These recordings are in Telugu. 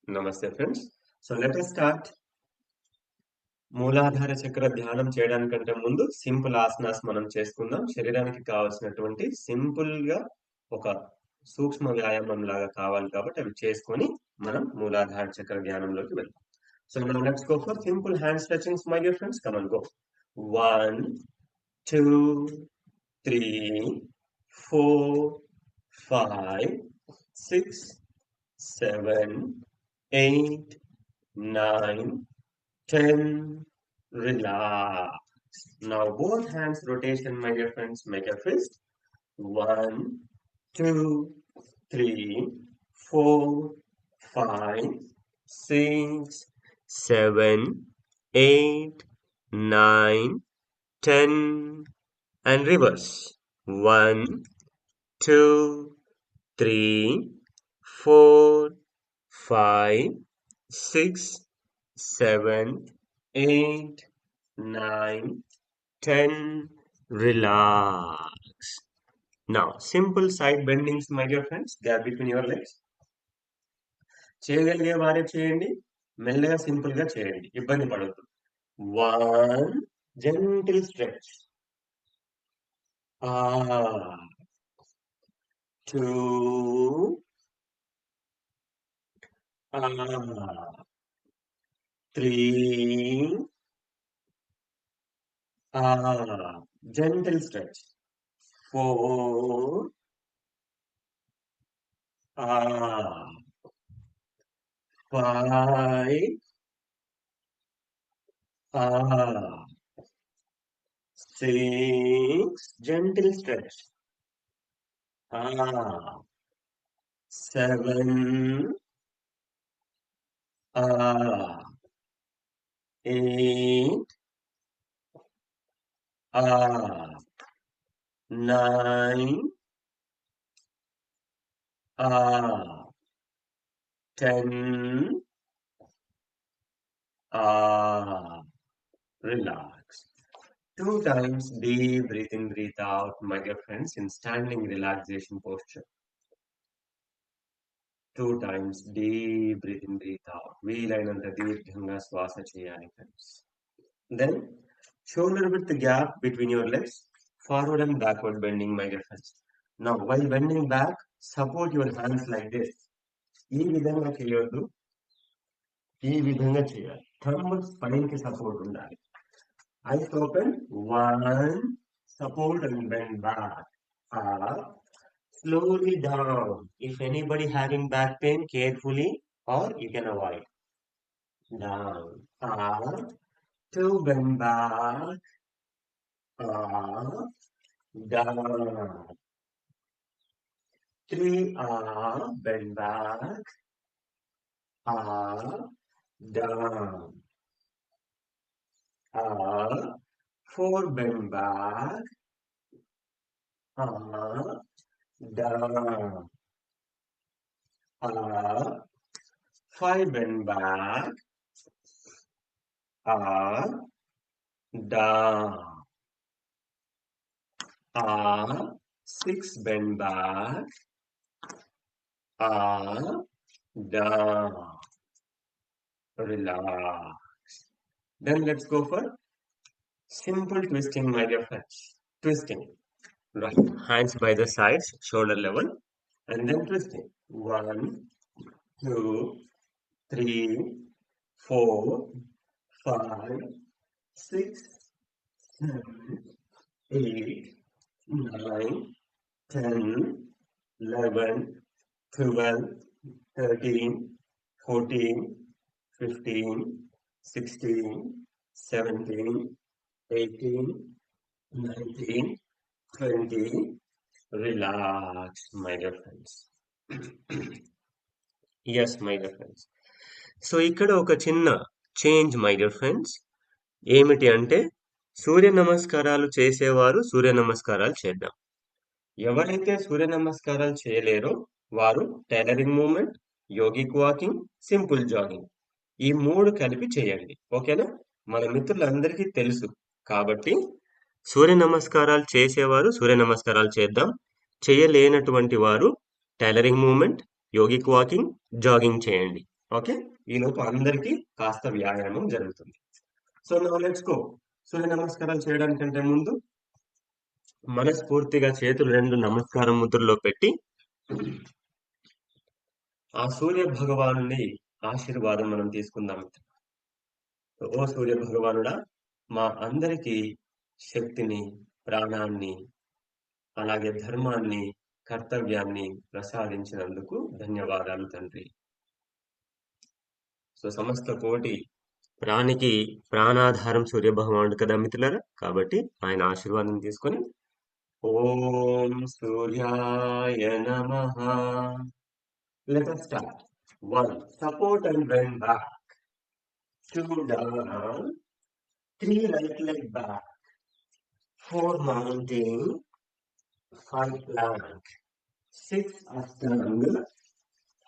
Namaste friends. So let us start. మూలాధార చక్ర ధ్యానం చేయడానికంటే ముందు సింపుల్ ఆసనాస్ మనం చేసుకుందాం. శరీరానికి కావాల్సినటువంటి సింపుల్ గా ఒక సూక్ష్మ వ్యాయామం లాగా కావాలి కాబట్టి అవి చేసుకొని మనం మూలాధార చక్ర ధ్యానంలోకి వెళ్దాం. So now let's go for simple hand stretchings, my dear friends. Come on, go. 1, 2, 3, 4, 5, 6, 7, 8, 9, 10. Relax. Now both hands rotation, my dear friends. Make a fist. 1, 2, 3, 4, 5, 6, 7, 8, 9, 10. And reverse. 1, 2, 3, 4, 5, 6, 7, 8, 9, 10. Relax. Now, simple side bendings, my dear friends. Gap between your legs. చేయగలిగే వారే చేయండి, మెల్లగా సింపుల్ గా చేయండి, ఇబ్బంది పడద్దు. 1, gentle stretch. 2, 3, gentle stretch. 4, 5, 6, gentle stretch. 7, 8, 9, 10. Relax. 2 times deep breathe in, breathe out, my dear friends, in standing relaxation posture. 2 times deep breathe in, breathe out. వీలైనంత దీర్ఘంగా శ్వాస చేయాలి friends. Then shoulder width gap between your legs, forward and backward bending, my dear friends. Now while bending back, support your hands like this. ఈ విధంగా చేయొద్దు, ఈ విధంగా చేయాలి. థంబ్ స్పైన్ కి సపోర్ట్ ఉండాలి. Eyes open. 1, support and bend back. Up. Slowly down. If anybody having back pain, carefully or you can avoid. Down. Up. 2, bend back. Up. Down. 3, up. Bend back. Up. Down. Up. 4, bend back. Up. Down. Up. 5, bend back. Up. Down. Up. 6, bend back. Up. Down. Relax. Then let's go for simple twisting, my dear friends. Twisting. Right. Hands by the sides, shoulder level, and then twisting. 1, 2, 3, 4, 5, 6, 7, 8, 9, 10, 11, 12, 13, 14, 15, 16, 17, 18, 19, 20. Relax, my dear friends. Yes, my dear friends. So ఇక్కడ ఒక చిన్న చేంజ్, మై డియర్ ఫ్రెండ్స్. ఏమిటి అంటే, సూర్య నమస్కారాలు చేసేవారు సూర్య నమస్కారాలు చేద్దాం. ఎవరైతే సూర్య నమస్కారాలు చేయలేరో వారు tailoring moment, yogic walking, simple jogging, ఈ 3 కలిపి చేయండి. ఓకేనా? మన మిత్రులందరికీ తెలుసు కాబట్టి సూర్య నమస్కారాలు చేసేవారు సూర్య నమస్కారాలు చేద్దాం, చేయలేనటువంటి వారు tailoring moment, yogic walking, jogging చేయండి. ఓకే, ఈ లోపు అందరికీ కాస్త వ్యాయామం జరుగుతుంది. So now let's go. Surya నమస్కారాలు చేయడానికంటే ముందు మనస్ఫూర్తిగా చేతులు రెండు నమస్కారం ముద్రలో పెట్టి ఆ సూర్య భగవానుని ఆశీర్వాదం మనం తీసుకుందాం. ఓ సూర్య భగవానుడా, మా అందరికీ శక్తిని, ప్రాణాన్ని, అలాగే ధర్మాన్ని, కర్తవ్యాన్ని ప్రసాదించినందుకు ధన్యవాదాలు తండ్రి. సో సమస్త కోటి ప్రాణికి ప్రాణాధారం సూర్య భగవానుడు కదా మిత్రులారా. కాబట్టి ఆయన ఆశీర్వాదం తీసుకొని ఓం సూర్యాయ నమః. Let us start. 1. Support and bend back. 2. Down. 3. Right leg back. 4. Mounting. 5. Plank. 6. Ashtanga.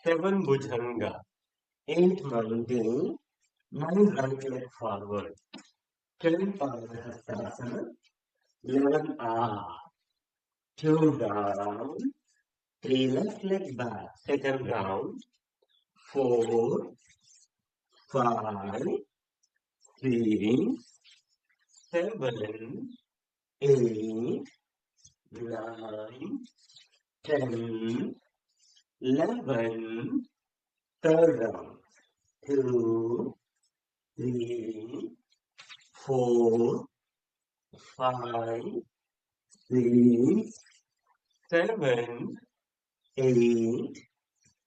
7. Bhujanga. 8. Mounting. 9. Right leg forward. 10. Padahastasana. 11. Up. 2. Down. 3. Left leg back. Second round. 4. 5. 6. 7. 8. 9. 10. 11. Third round. 2. 3. 4. 5. 6. 7. 8.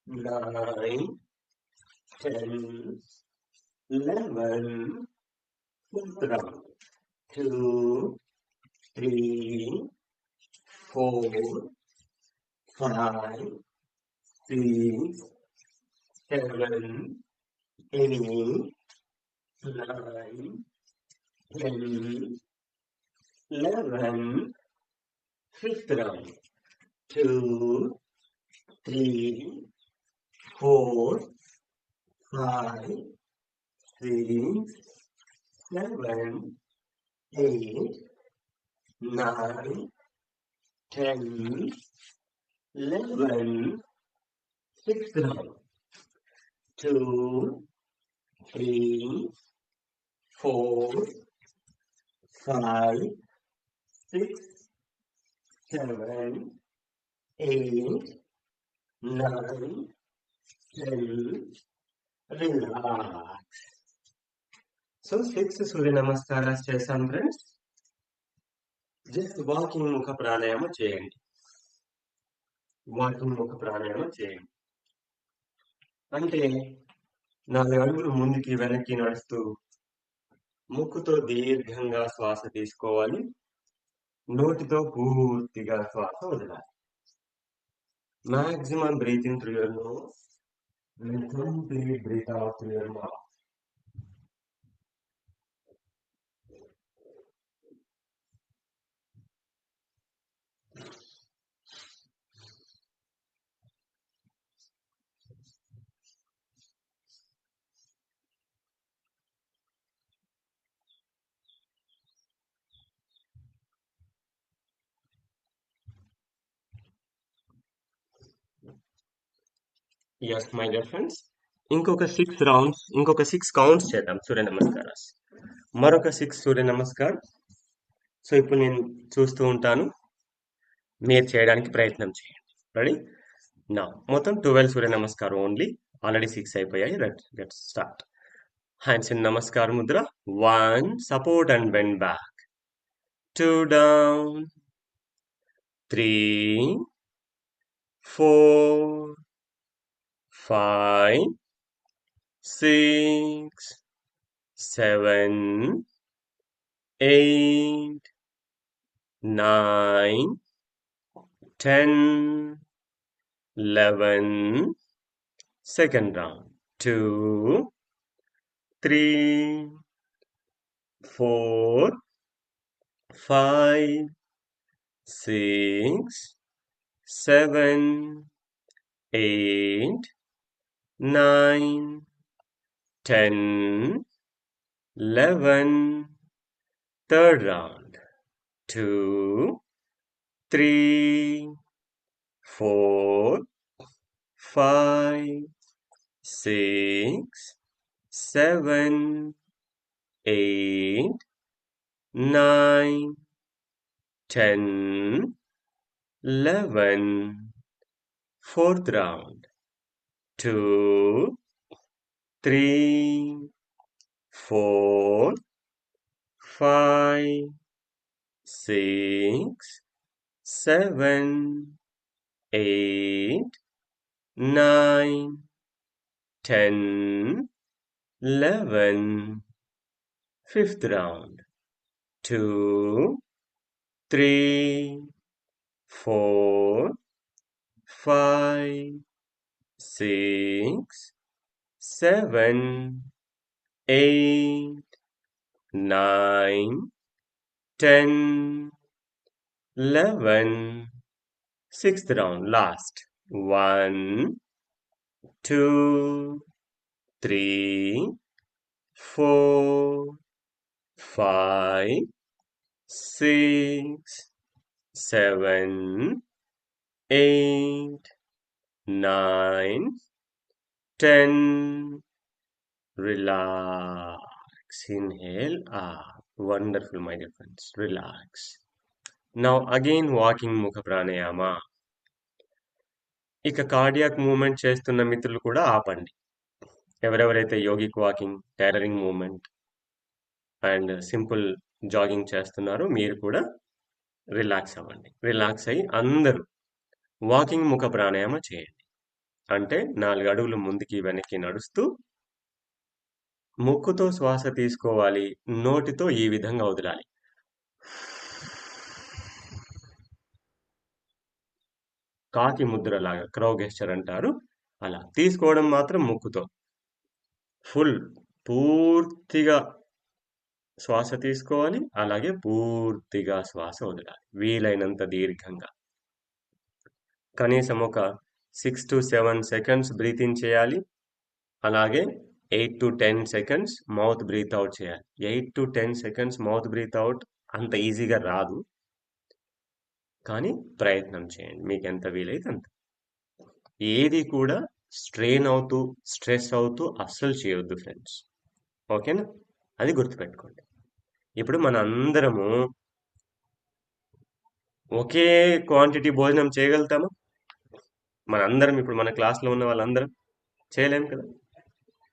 9. 10. 11. Fourth round. 2. 3. 4. 5. 6. 7. 8. 9. 10. 11. Fifth round. 2. 3. 4. 5. 6. 7. 8. 9. 10. 11. Sixth round. 2. 3. 4. 5. 6. 7. 8. 9. 10. Relax. So 6 సూర్య నమస్కారాలు చేశాను ఫ్రెండ్స్. జస్ట్ వాకింగ్ ముఖ ప్రాణాయామం చేయండి. వాకింగ్ ముఖ ప్రాణాయామం చేయండి అంటే 4 అడుగులు ముందుకి వెనక్కి నడుస్తూ ముక్కుతో దీర్ఘంగా శ్వాస తీసుకోవాలి, నోటితో పూర్తిగా శ్వాస వదలాలి. Maximum breathe in through your nose and complete breathe out through your mouth. Yes, my dear friends. ఇంకొక 6 రౌండ్స్, ఇంకొక 6 కౌంట్స్ చేద్దాం సూర్య నమస్కారాలు. మరొక 6 సూర్య నమస్కారం. సో ఇప్పుడు నేను చూస్తూ ఉంటాను, మీరు చేయడానికి ప్రయత్నం చేయండి. రెడీ? నా మొత్తం 12 సూర్య నమస్కారం ఓన్లీ. ఆల్రెడీ 6 అయిపోయాయి. Let's start. హ్యాండ్స్ ఇన్ నమస్కార Mudra. 1. Support and bend back. 2. Down. 3. 4. 5. 6. 7. 8. 9. 10. 11. Second round. 2. 3. 4. 5. 6. 7. 8. 9. 10. 11. Third round. 2. 3. 4. 5. 6, 7, 8, 9, 10, 11. Fourth round. 2, 3, 4, 5, 6, 7, 8, 9, 10, 11. Fifth round. 2, 3, 4, 5, 6, 7, 8, 9, 10, 11. Sixth round, last. 1, 2, 3, 4, 5, 6, 7, 8, 9, 10. Relax. Inhale up. Wonderful, my dear friends. Relax. Now again walking Mukha Pranayama. ఇక కార్డియాక్ మూవ్మెంట్ చేస్తున్న మిత్రులు కూడా ఆపండి. ఎవరెవరైతే yogic walking, tailoring movement and simple jogging చేస్తున్నారో మీరు కూడా రిలాక్స్ అవ్వండి. రిలాక్స్ అయ్యి అందరూ వాకింగ్ ముఖ ప్రాణాయామ చేయండి. అంటే 4 అడుగులు ముందుకి వెనక్కి నడుస్తూ ముక్కుతో శ్వాస తీసుకోవాలి, నోటితో ఈ విధంగా వదలాలి. కాకి ముద్రలాగా క్రౌ గెస్చర్ అంటారు. అలా తీసుకోవడం మాత్రం ముక్కుతో ఫుల్ పూర్తిగా శ్వాస తీసుకోవాలి, అలాగే పూర్తిగా శ్వాస వదలాలి. వీలైనంత దీర్ఘంగా కనీసం ఒక 6 to 7 సెకండ్స్ బ్రీత్ ఇన్ చేయాలి. అలాగే 8 to 10 seconds mouth breathe out చేయాలి. 8 to 10 seconds mouth breathe out అంత ఈజీగా రాదు, కానీ ప్రయత్నం చేయండి మీకు ఎంత వీలైతే అంత. ఏది కూడా స్ట్రెయిన్ అవుతూ స్ట్రెస్ అవుతూ అస్సలు చేయొద్దు ఫ్రెండ్స్. ఓకేనా? అది గుర్తుపెట్టుకోండి. ఇప్పుడు మన అందరము ఒకే క్వాంటిటీ భోజనం చేయగలుగుతామా? మనందరం ఇప్పుడు మన క్లాస్లో ఉన్న వాళ్ళందరం చేయలేం కదా.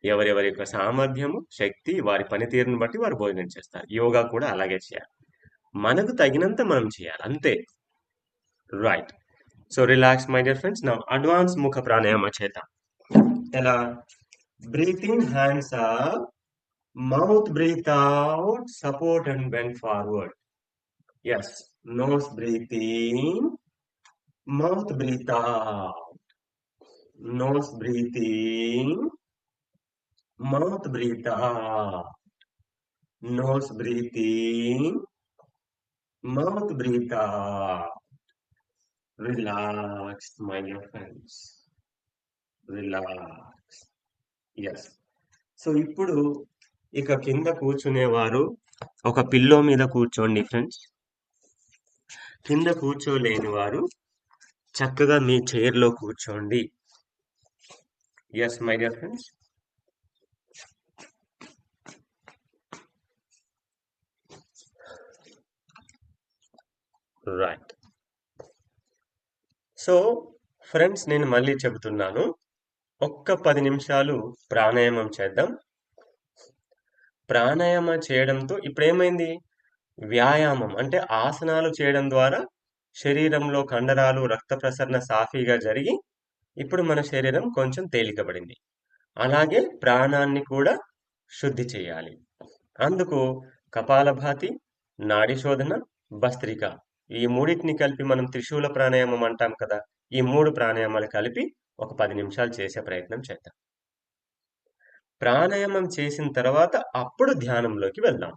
ఎవరెవరి యొక్క సామర్థ్యము, శక్తి, వారి పనితీరుని బట్టి వారు భోజనం చేస్తారు. యోగా కూడా అలాగే చేయాలి. మనకు తగినంత మనం చేయాలి అంతే. Right. So relax my dear friends. నా అడ్వాన్స్ ముఖ ప్రాణాయామ చేద్దాం. ఎలా? Breathe in, hands up, mouth breathe out, support and bend forward. Yes, nose breathe in, mouth breathe out, nose breathe in, mouth breathe out, nose breathe in, mouth breathe out. Relax, my dear friends. Relax. Yes. So ఇప్పుడు ఇక కింద కూర్చునేవారు ఒక పిల్లో మీద కూర్చోండి ఫ్రెండ్స్. కింద కూర్చోలేని వారు చక్కగా మీ చైర్లో కూర్చోండి. Yes my dear friends. Right. So friends, నేను మళ్ళీ చెబుతున్నాను, ఒక్క 10 నిమిషాలు ప్రాణాయామం చేద్దాం. ప్రాణాయామం చేయడంతో ఇప్పుడు ఏమైంది? వ్యాయామం అంటే ఆసనాలు చేయడం ద్వారా శరీరంలో కండరాలు, రక్త ప్రసరణ సాఫీగా జరిగి ఇప్పుడు మన శరీరం కొంచెం తేలికబడింది. అలాగే ప్రాణాన్ని కూడా శుద్ధి చేయాలి. అందుకు కపాలభాతి, నాడి శోధన, భస్త్రిక ఈ మూడింటిని కలిపి మనం త్రిశూల ప్రాణాయామం అంటాం కదా. ఈ 3 ప్రాణాయామాలు కలిపి ఒక 10 నిమిషాలు చేసే ప్రయత్నం చేద్దాం. ప్రాణాయామం చేసిన తర్వాత అప్పుడు ధ్యానంలోకి వెళ్దాం.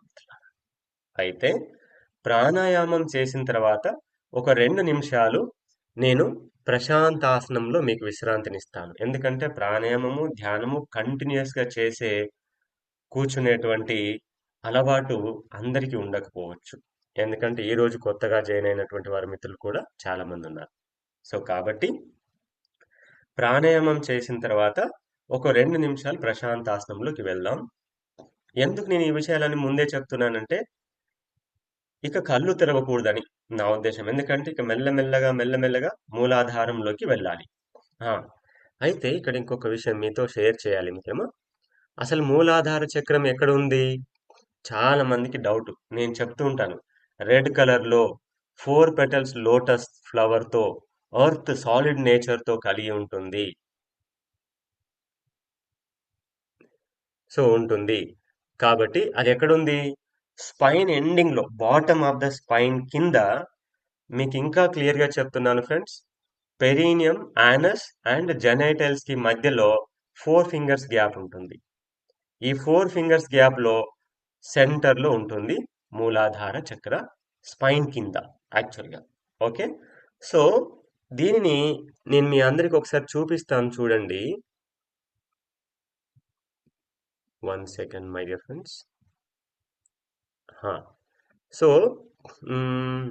అయితే ప్రాణాయామం చేసిన తర్వాత ఒక 2 నిమిషాలు నేను ప్రశాంతాసనంలో మీకు విశ్రాంతినిస్తాను. ఎందుకంటే ప్రాణాయామము, ధ్యానము కంటిన్యూస్గా చేసే కూర్చునేటువంటి అలవాటు అందరికీ ఉండకపోవచ్చు. ఎందుకంటే ఈ రోజు కొత్తగా జాయిన్ అయినటువంటి వారి మిత్రులు కూడా చాలా మంది ఉన్నారు. సో కాబట్టి ప్రాణాయామం చేసిన తర్వాత ఒక 2 నిమిషాలు ప్రశాంతాసనంలోకి వెళ్దాం. ఎందుకు నేను ఈ విషయాలన్నీ ముందే చెప్తున్నానంటే, ఇక కళ్ళు తెరవకూడదని నా ఉద్దేశం. ఎందుకంటే ఇక మెల్లమెల్లగా మూలాధారంలోకి వెళ్ళాలి. ఆ! అయితే ఇక్కడ ఇంకొక విషయం మీతో షేర్ చేయాలి మిత్రమా. అసలు మూలాధార చక్రం ఎక్కడుంది? చాలా మందికి డౌట్. నేను చెప్తూ ఉంటాను. రెడ్ కలర్‌లో 4 పెటల్స్ లోటస్ ఫ్లవర్‌తో ఎర్త్ సాలిడ్ నేచర్‌తో కలిగి ఉంటుంది. సో, ఉంటుంది. కాబట్టి అది ఎక్కడుంది? స్పైన్ ఎండింగ్‌లో బాటమ్ ఆఫ్ ద స్పైన్ కింద మీకు ఇంకా క్లియర్‌గా చెప్తున్నాను ఫ్రెండ్స్. పెరీనియం, యానస్ అండ్ జెనైటల్స్‌కి మధ్యలో 4 ఫింగర్స్ గ్యాప్ ఉంటుంది. ఈ 4 ఫింగర్స్ గ్యాప్‌లో సెంటర్‌లో ఉంటుంది మూలాధార చక్ర స్పైన్ కింద యాక్చువల్‌గా. ఓకే. సో, దీనిని నేను మీ అందరికి ఒకసారి చూపిస్తాను చూడండి. 1 second my dear friends. So, hmm,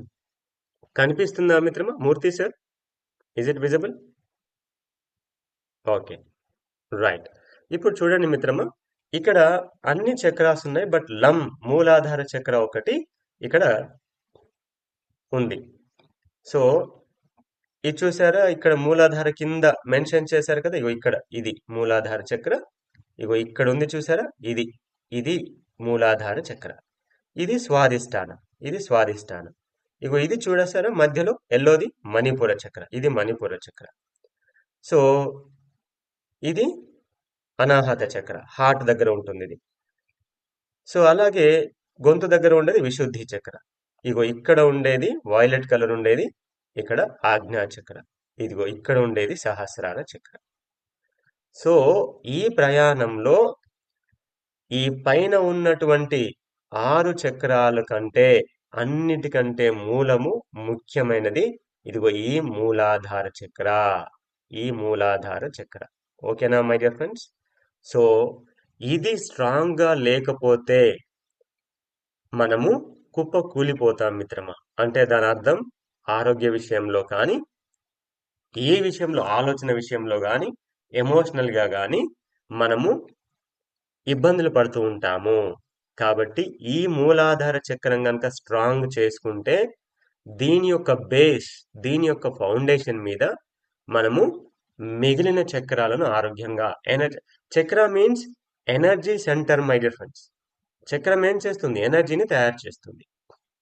కనిపిస్తుందా మిత్రమా? Murthy sir, is it visible? Okay. Right. ఇప్పుడు చూడండి మిత్రమా, ఇక్కడ అన్ని చక్రాస్ ఉన్నాయి. బట్ మూలాధార చక్ర ఒకటి ఇక్కడ ఉంది. సో, ఇది చూసారా? ఇక్కడ మూలాధార కింద మెన్షన్ చేశారు కదా, ఇగో ఇక్కడ ఇది మూలాధార చక్ర. ఇగో ఇక్కడ ఉంది చూసారా? ఇది మూలాధార చక్ర. ఇది స్వాదిష్టానం. ఇది స్వాదిష్టానం. ఇగో ఇది చూడసారా మధ్యలో ఎల్లోది మణిపుర చక్ర. ఇది మణిపుర చక్ర. సో, ఇది అనాహత చక్ర. హార్ట్ దగ్గర ఉంటుంది ఇది. సో, అలాగే గొంతు దగ్గర ఉండేది విశుద్ధి చక్ర. ఇగో ఇక్కడ ఉండేది వైలెట్ కలర్ ఉండేది ఇక్కడ ఆజ్ఞా చక్ర. ఇదిగో ఇక్కడ ఉండేది సహస్రార చక్ర. సో, ఈ ప్రయాణంలో ఈ పైన ఉన్నటువంటి 6 చక్రాల కంటే అన్నిటికంటే మూలము ముఖ్యమైనది ఇదిగో ఈ మూలాధార చక్ర. ఈ మూలాధార చక్ర. ఓకేనా మై డియర్ ఫ్రెండ్స్? సో, ఇది స్ట్రాంగ్ గా లేకపోతే మనము కుప్ప కూలిపోతాం మిత్రమా. అంటే దాని అర్థం ఆరోగ్య విషయంలో కానీ, ఏ విషయంలో ఆలోచన విషయంలో కానీ, ఎమోషనల్ గా కానీ మనము ఇబ్బందులు పడుతూ ఉంటాము. కాబట్టి ఈ మూలాధార చక్రం కనుక స్ట్రాంగ్ చేసుకుంటే దీని యొక్క బేస్, దీని యొక్క ఫౌండేషన్ మీద మనము మిగిలిన చక్రాలను ఆరోగ్యంగా చక్ర means energy centre my dear friends. చక్రం ఏం చేస్తుంది? ఎనర్జీని తయారు చేస్తుంది.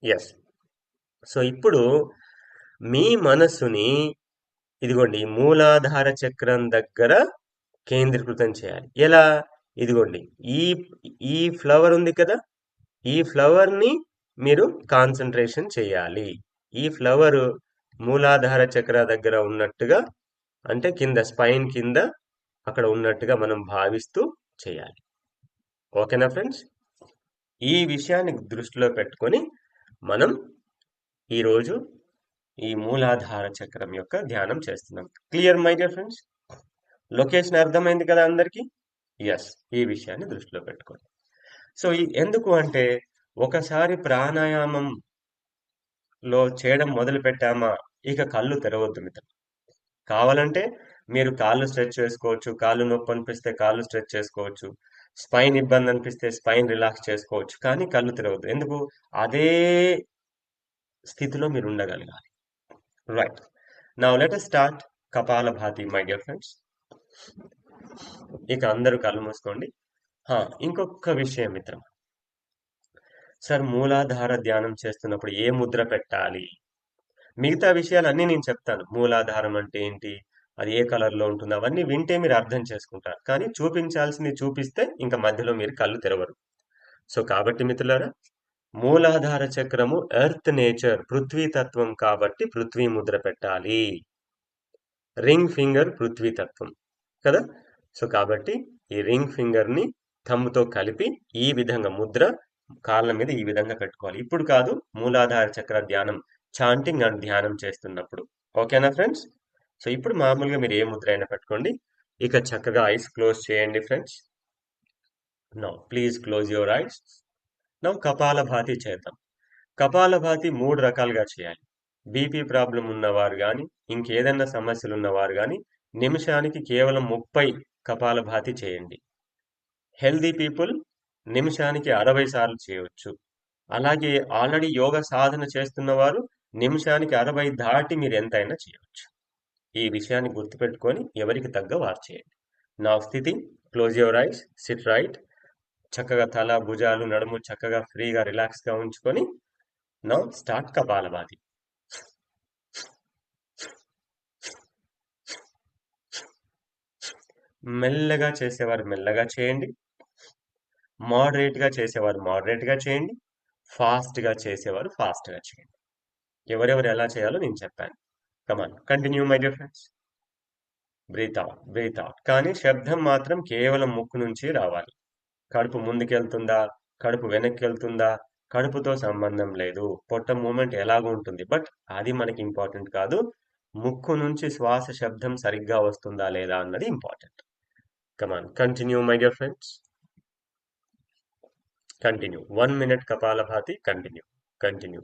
ఎస్. సో, ఇప్పుడు మీ మనస్సుని ఇదిగోండి మూలాధార చక్రం దగ్గర కేంద్రీకృతం చేయాలి. ఎలా? ఇదిగోండి ఈ ఈ ఫ్లవర్ ఉంది కదా, ఈ ఫ్లవర్ ని మీరు కాన్సన్ట్రేషన్ చేయాలి. ఈ ఫ్లవర్ మూలాధార చక్ర దగ్గర ఉన్నట్టుగా, అంటే కింద స్పైన్ కింద అక్కడ ఉన్నట్టుగా మనం భావిస్తూ చేయాలి. ఓకేనా ఫ్రెండ్స్? ఈ విషయాన్ని దృష్టిలో పెట్టుకొని మనం ఈరోజు ఈ మూలాధార చక్రం యొక్క ధ్యానం చేస్తున్నాం. Clear my dear friends? Location అర్థమైంది కదా అందరికీ? ఎస్. ఈ విషయాన్ని దృష్టిలో పెట్టుకోండి. సో, ఎందుకు అంటే ఒకసారి ప్రాణాయామంలో చేయడం మొదలు పెట్టామా ఇక కళ్ళు తెరవద్దు మిత్రం. కావాలంటే మీరు కాళ్ళు స్ట్రెచ్ చేసుకోవచ్చు. కాళ్ళు నొప్పి అనిపిస్తే కాళ్ళు స్ట్రెచ్ చేసుకోవచ్చు. స్పైన్ ఇబ్బంది అనిపిస్తే స్పైన్ రిలాక్స్ చేసుకోవచ్చు. కానీ కళ్ళు తెరవద్దు. ఎందుకు? అదే స్థితిలో మీరు ఉండగలగాలి. Right. Now let us start kapalbhati my dear friends. ఇక అందరూ కళ్ళు మూసుకోండి. ఇంకొక విషయం మిత్రం. సార్, మూలాధార ధ్యానం చేస్తున్నప్పుడు ఏ ముద్ర పెట్టాలి? మిగతా విషయాలన్నీ నేను చెప్తాను. మూలాధారం అంటే ఏంటి, అది ఏ కలర్లో ఉంటుంది, అవన్నీ వింటే మీరు అర్థం చేసుకుంటారు. కానీ చూపించాల్సింది చూపిస్తే ఇంకా మధ్యలో మీరు కళ్ళు తెరవరు. సో, కాబట్టి మిత్రులారా, మూలాధార చక్రము ఎర్త్ నేచర్, పృథ్వీ తత్వం కాబట్టి పృథ్వీ ముద్ర పెట్టాలి. రింగ్ ఫింగర్ పృథ్వీ తత్వం కదా. సో, కాబట్టి ఈ రింగ్ ఫింగర్ ని థంబ్తో కలిపి ఈ విధంగా ముద్ర కాళ్ళ మీద ఈ విధంగా పెట్టుకోవాలి. ఇప్పుడు కాదు, మూలాధార చక్ర ధ్యానం చాంటింగ్ అండ్ ధ్యానం చేస్తున్నప్పుడు. ఓకేనా ఫ్రెండ్స్? సో, ఇప్పుడు మామూలుగా మీరు ఏ ముద్ర అయినా పెట్టుకోండి. ఇక చక్కగా ఐస్ క్లోజ్ చేయండి friends. Now please close your eyes. Now kapalbhati చేద్దాం. కపాలభాతి 3 రకాలుగా చేయాలి. బీపీ ప్రాబ్లం ఉన్నవారు కానీ, ఇంకేదన్నా సమస్యలు ఉన్నవారు కానీ నిమిషానికి కేవలం 30 కపాలభాతి చేయండి. హెల్దీ పీపుల్ నిమిషానికి 60 సార్లు చేయవచ్చు. అలాగే ఆల్రెడీ యోగ సాధన చేస్తున్న వారు నిమిషానికి 60 దాటి మీరు ఎంతైనా చేయవచ్చు. ఈ విషయాన్ని గుర్తుపెట్టుకొని ఎవరికి తగ్గ వారు చేయండి. నా స్థితి, close your eyes, SIT right. చక్కగా తల, భుజాలు, నడుము చక్కగా ఫ్రీగా రిలాక్స్గా ఉంచుకొని నౌ స్టార్ట్ కపాలభాతి. మెల్లగా చేసేవారు మెల్లగా చేయండి. మోడరేట్గా చేసేవారు మోడరేట్గా చేయండి. ఫాస్ట్గా చేసేవారు ఫాస్ట్గా చేయండి. ఎవరెవరు ఎలా చేయాలో నేను చెప్పాను. Come on continue my dear friends. Breathe out, breathe out. కానీ శబ్దం మాత్రం కేవలం ముక్కు నుంచి రావాలి. కడుపు ముందుకెళ్తుందా, కడుపు వెనక్కి వెళ్తుందా, కడుపుతో సంబంధం లేదు. పొట్ట మూమెంట్ ఎలాగో ఉంటుంది, బట్ అది మనకి ఇంపార్టెంట్ కాదు. ముక్కు నుంచి శ్వాస శబ్దం సరిగ్గా వస్తుందా లేదా అన్నది important. Come on continue my dear friends. Continue. 1 minute kapalbhati. Continue, continue.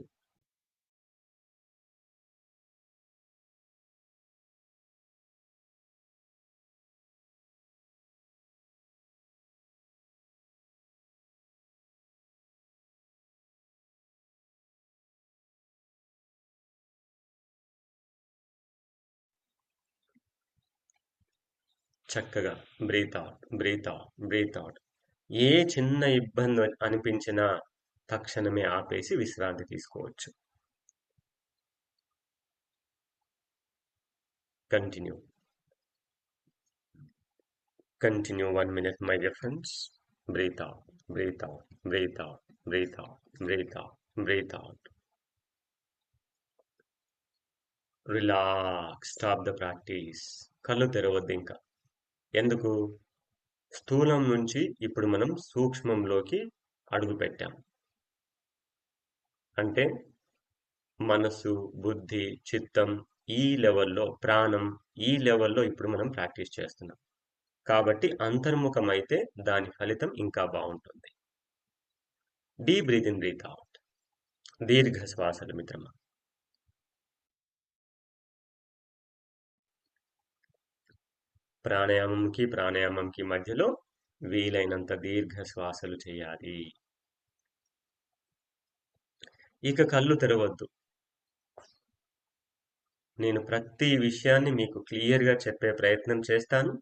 చక్కగా breathe out, breathe out, breathe out. ఏ చిన్న ఇబ్బంది అనిపించినా తక్షణమే ఆపేసి విశ్రాంతి తీసుకోవచ్చు. Continue, continue. 1 minute my dear friends. Breathe out, breathe out, breathe out, breathe out, breathe out, breathe out. Relax. Stop the practice. కళ్ళు తెరవద్దు ఇంకా. ఎందుకు? స్థూలం నుంచి ఇప్పుడు మనం సూక్ష్మంలోకి అడుగు పెట్టాం. అంటే మనసు, బుద్ధి, చిత్తం, ఈ లెవెల్లో, ప్రాణం, ఈ లెవెల్లో ఇప్పుడు మనం ప్రాక్టీస్ చేస్తున్నాం. కాబట్టి అంతర్ముఖమైతే దాని ఫలితం ఇంకా బాగుంటుంది. Deep breath in, breathe out. దీర్ఘ శ్వాసలు మిత్రమా. ప్రాణాయామంకి మధ్యలో వీలైనంత దీర్ఘ శ్వాసలు చేయాలి. ఇక కళ్ళు తెరవద్దు. నేను ప్రతి విషయాన్ని మీకు క్లియర్గా చెప్పే ప్రయత్నం చేస్తాను.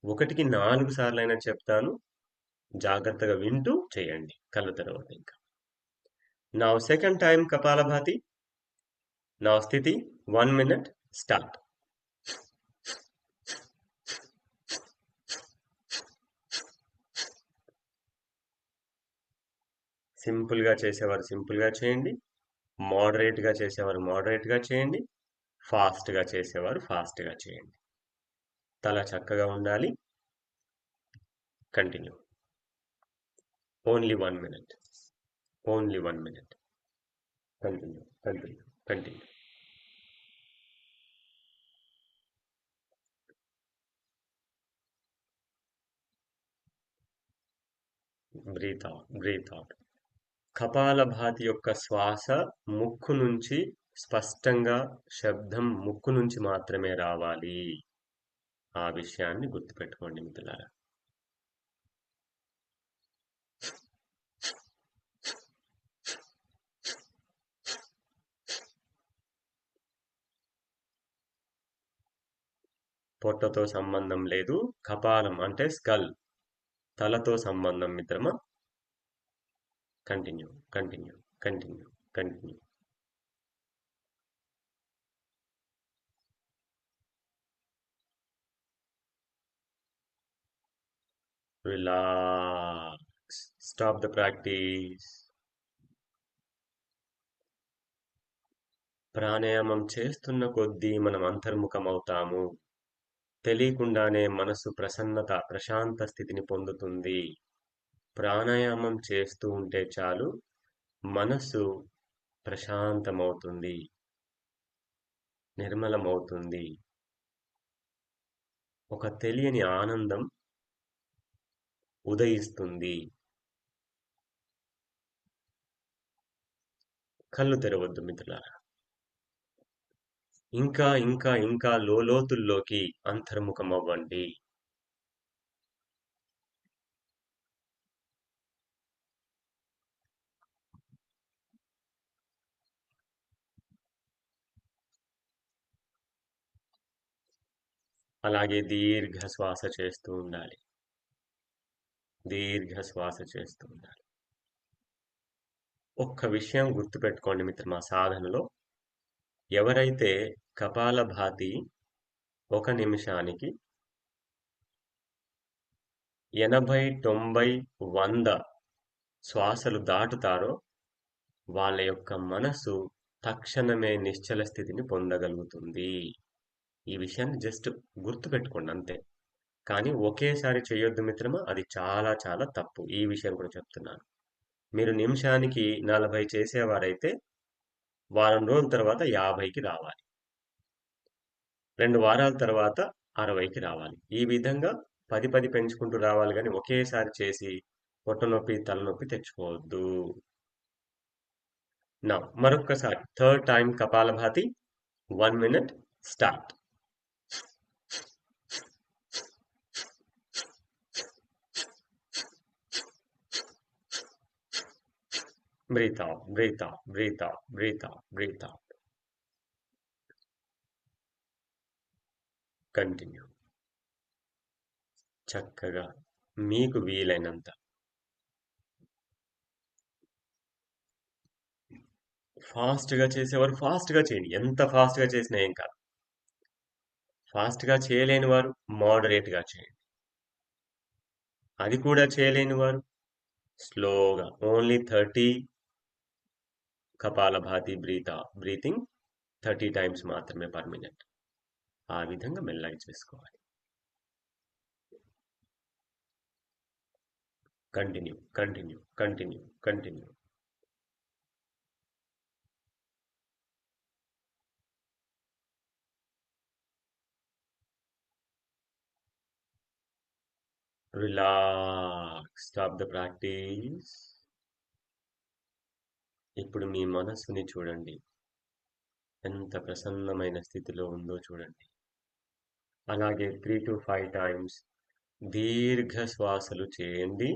1కి 4 సార్లైనా చెప్తాను. జాగ్రత్తగా వింటూ చేయండి. కళ్ళు తెరవద్దు ఇంకా. నా సెకండ్ టైం కపాలభాతి. నా స్థితి 1 minute. స్టార్ట్. సింపుల్గా చేసేవారు సింపుల్గా చేయండి. మోడరేట్గా చేసేవారు మోడరేట్గా చేయండి. ఫాస్ట్గా చేసేవారు ఫాస్ట్గా చేయండి. తల చక్కగా ఉండాలి. Continue. Only 1 minute. Only 1 minute. Continue, continue, continue. Breathe out, breathe out. కపాలభాతి యొక్క శ్వాస ముక్కు నుంచి స్పష్టంగా శబ్దం ముక్కు నుంచి మాత్రమే రావాలి. ఆ విషయాన్ని గుర్తుపెట్టుకోండి మిత్రులారా. పొట్టతో సంబంధం లేదు. కపాలం అంటే స్కల్, తలతో సంబంధం మిత్రమా. Continue, continue, continue, continue. Relax. Stop the practice. ప్రాణాయామం చేస్తున్న కొద్దీ మనం అంతర్ముఖమవుతాము. తెలియకుండానే మనసు ప్రశాంత స్థితిని పొందుతుంది. ప్రాణాయామం చేస్తూ ఉంటే చాలు, మనస్సు ప్రశాంతమవుతుంది, నిర్మలమవుతుంది. ఒక తెలియని ఆనందం ఉదయిస్తుంది. కళ్ళు తెరవద్దు మిత్రులారా. ఇంకా ఇంకా ఇంకా లోతుల్లోకి అంతర్ముఖమవ్వండి. అలాగే దీర్ఘ శ్వాస చేస్తూ ఉండాలి. దీర్ఘ శ్వాస చేస్తూ ఉండాలి. ఒక్క విషయం గుర్తుపెట్టుకోండి మిత్రమా సాధనలో, ఎవరైతే కపాలభాతి 1 నిమిషానికి 80, 90, 100 శ్వాసలు దాటుతారో వాళ్ళ యొక్క మనసు తక్షణమే నిశ్చల స్థితిని పొందగలుగుతుంది. ఈ విషయాన్ని జస్ట్ గుర్తుపెట్టుకోండి అంతే. కానీ ఒకేసారి చేయొద్దు మిత్రమా, అది చాలా చాలా తప్పు. ఈ విషయం కూడా చెప్తున్నాను. మీరు నిమిషానికి 40 చేసేవారైతే వారం రోజుల తర్వాత 50కి రావాలి. 2 వారాల తర్వాత 60కి రావాలి. ఈ విధంగా 10 పెంచుకుంటూ రావాలి, కానీ ఒకేసారి చేసి పొట్ట నొప్పి తలనొప్పి తెచ్చుకోవద్దు. నా మరొక్కసారి third time kapalbhati 1 minute start. Breathe out, breathe out, breathe out, breathe out, breathe out. Continue. చక్కగా మీకు వీలైనంత ఫాస్ట్గా చేసేవారు ఫాస్ట్గా చేయండి. ఎంత ఫాస్ట్గా చేసినా ఏం కాదు. ఫాస్ట్గా చేయలేని వారు మోడరేట్గా చేయండి. అది కూడా చేయలేని వారు స్లోగా ఓన్లీ 30 కపాలభాతి బ్రీతింగ్ 30 టైమ్స్ మాత్రమే పర్ మినిట్. ఆ విధంగా మెల్లగా చేసుకోవాలి. Continue continue continue continue. Relax. Stop the practice. ఇప్పుడు మీ మనస్సుని చూడండి, ఎంత ప్రసన్నమైన స్థితిలో ఉందో చూడండి. అలాగే 3 to 5 టైమ్స్ దీర్ఘ శ్వాసలు చేయండి.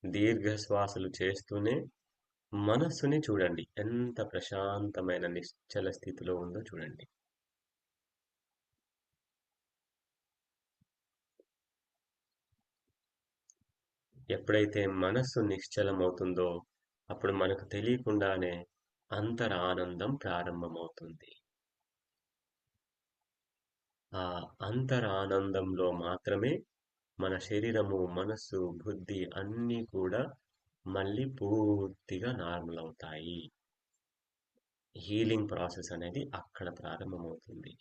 దీర్ఘ శ్వాసలు చేస్తూనే మనస్సుని చూడండి, ఎంత ప్రశాంతమైన నిశ్చల స్థితిలో ఉందో చూడండి. ఎప్పుడైతే మనస్సు నిశ్చలమవుతుందో అప్పుడు మనకు తెలియకుండానే అంతర ఆనందం ప్రారంభమవుతుంది. ఆ అంతర ఆనందంలో మాత్రమే మన శరీరము, మనస్సు, బుద్ధి అన్నీ కూడా మళ్ళీ పూర్తిగా నార్మల్ అవుతాయి. హీలింగ్ ప్రాసెస్ అనేది అక్కడ ప్రారంభమవుతుంది.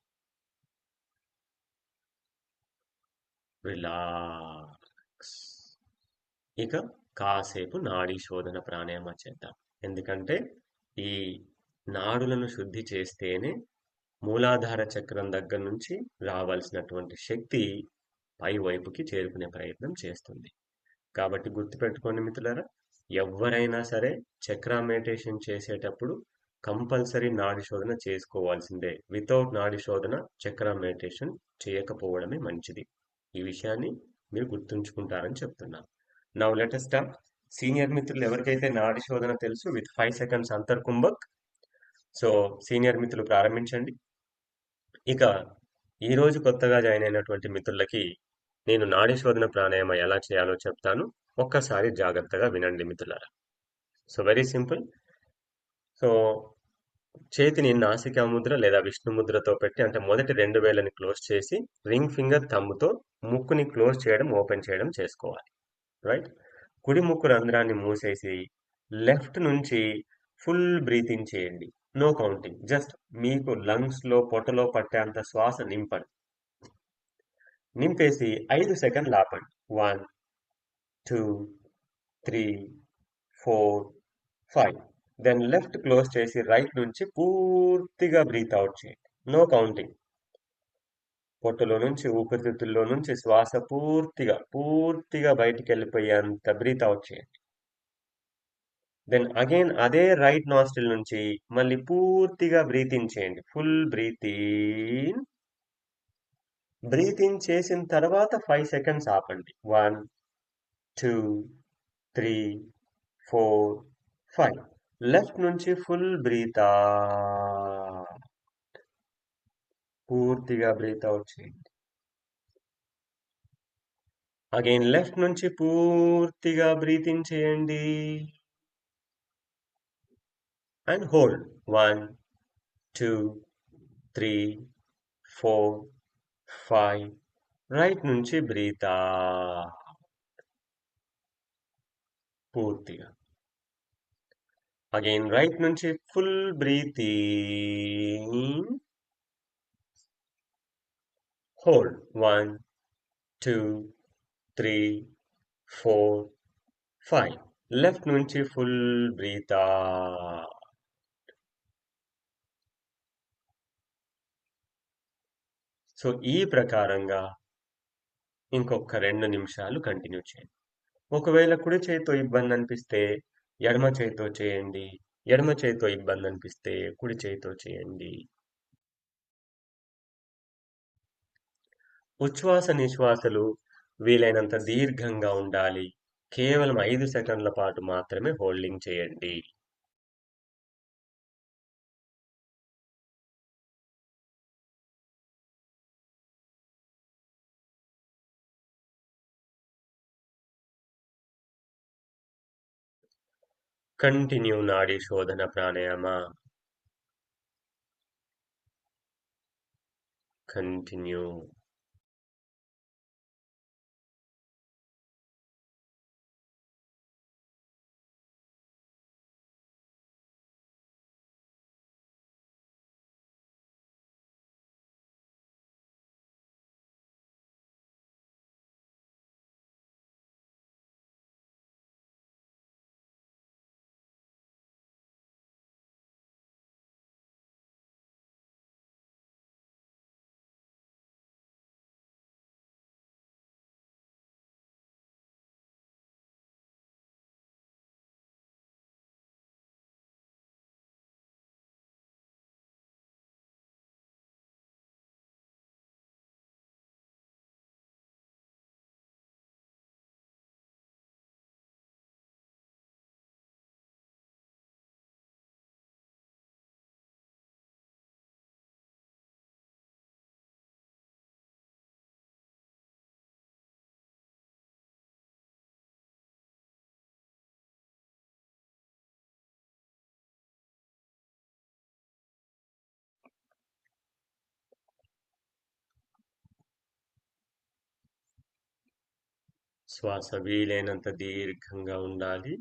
రిలాక్స్. ఇక కాసేపు నాడీ శోధన ప్రాణాయామ చేద్దాం. ఎందుకంటే ఈ నాడులను శుద్ధి చేస్తేనే మూలాధార చక్రం దగ్గర నుంచి రావాల్సినటువంటి శక్తి పై వైపుకి చేరుకునే ప్రయత్నం చేస్తుంది. కాబట్టి గుర్తుపెట్టుకోండి మిత్రులారా, ఎవరైనా సరే చక్ర మెడిటేషన్ చేసేటప్పుడు కంపల్సరీ నాడి శోధన చేసుకోవాల్సిందే. వితౌట్ నాడి శోధన చక్ర మెడిటేషన్ చేయకపోవడమే మంచిది. ఈ విషయాన్ని మీరు గుర్తుంచుకుంటారని చెప్తున్నాను. Now let us start. Senior మిత్రులు ఎవరికైతే నాడి శోధన తెలుసు విత్ 5 seconds అంతర్కుంభక్, సో సీనియర్ మిత్రులు ప్రారంభించండి. ఇక ఈరోజు కొత్తగా జాయిన్ అయినటువంటి మిత్రులకి నేను నాడీ శోధన ప్రాణాయామ ఎలా చేయాలో చెప్తాను. ఒక్కసారి జాగ్రత్తగా వినండి మిత్రులారా. So very simple. సో చేతిని నాసికా ముద్ర లేదా విష్ణు ముద్రతో పెట్టి, అంటే మొదటి 2 వేళ్ళని క్లోజ్ చేసి రింగ్ ఫింగర్ థంబ్తో ముక్కుని క్లోజ్ చేయడం, ఓపెన్ చేయడం చేసుకోవాలి. రైట్. కుడి ముక్కు రంధ్రాన్ని మూసేసి లెఫ్ట్ నుంచి ఫుల్ బ్రీతింగ్ చేయండి. నో కౌంటింగ్, జస్ట్ మీకు లంగ్స్ లో పొట్టలో పట్టేంత శ్వాస నింపండి. నింపేసి 5 సెకండ్లు ఆపండి. 1, 2, 3, 4, 5. దెన్ లెఫ్ట్ క్లోజ్ చేసి రైట్ నుంచి పూర్తిగా బ్రీత్ అవుట్ చేయండి. No counting. పొట్టలో నుంచి, ఊపిరితిత్తుల్లో నుంచి శ్వాస పూర్తిగా బయటికి వెళ్ళిపోయేంత బ్రీత్ అవుట్ చేయండి. దెన్ అగైన్ అదే రైట్ నాస్ట్రిల్ నుంచి మళ్ళీ పూర్తిగా బ్రీత్ ఇన్ చేయండి. Full breath in. Breathe in చేసిన తర్వాత 5 సెకండ్స్ ఆపండి. 1, 2, 3, 4, 5. లెఫ్ట్ నుంచి ఫుల్ బ్రీత్ అవుట్. పూర్తిగా బ్రీత్ అవుట్ చేయండి. అగైన్ లెఫ్ట్ నుంచి పూర్తిగా బ్రీత్ ఇన్ చేయండి అండ్ హోల్డ్ 1 2 3 4 5 రైట్ నుంచి బ్రీత్ పూర్తిగా అగైన్ రైట్ నుంచి full breath in hold 1 2 3 4 5 left నుంచి ఫుల్ బ్రీత్ సో ఈ ప్రకారంగా ఇంకొక 2 నిమిషాలు కంటిన్యూ చేయండి. ఒకవేళ కుడి చేతితో ఇబ్బంది అనిపిస్తే ఎడమ చేతితో చేయండి. ఎడమ చేతితో ఇబ్బంది అనిపిస్తే కుడి చేతితో చేయండి. ఉచ్ఛ్వాస నిశ్వాసలు వీలైనంత దీర్ఘంగా ఉండాలి. కేవలం 5 సెకండ్ల పాటు మాత్రమే హోల్డింగ్ చేయండి. కంటిన్యూ నాడీ శోధన ప్రాణాయామ. కంటిన్యూ. శ్వాస వీలైనంత దీర్ఘంగా ఉండాలి.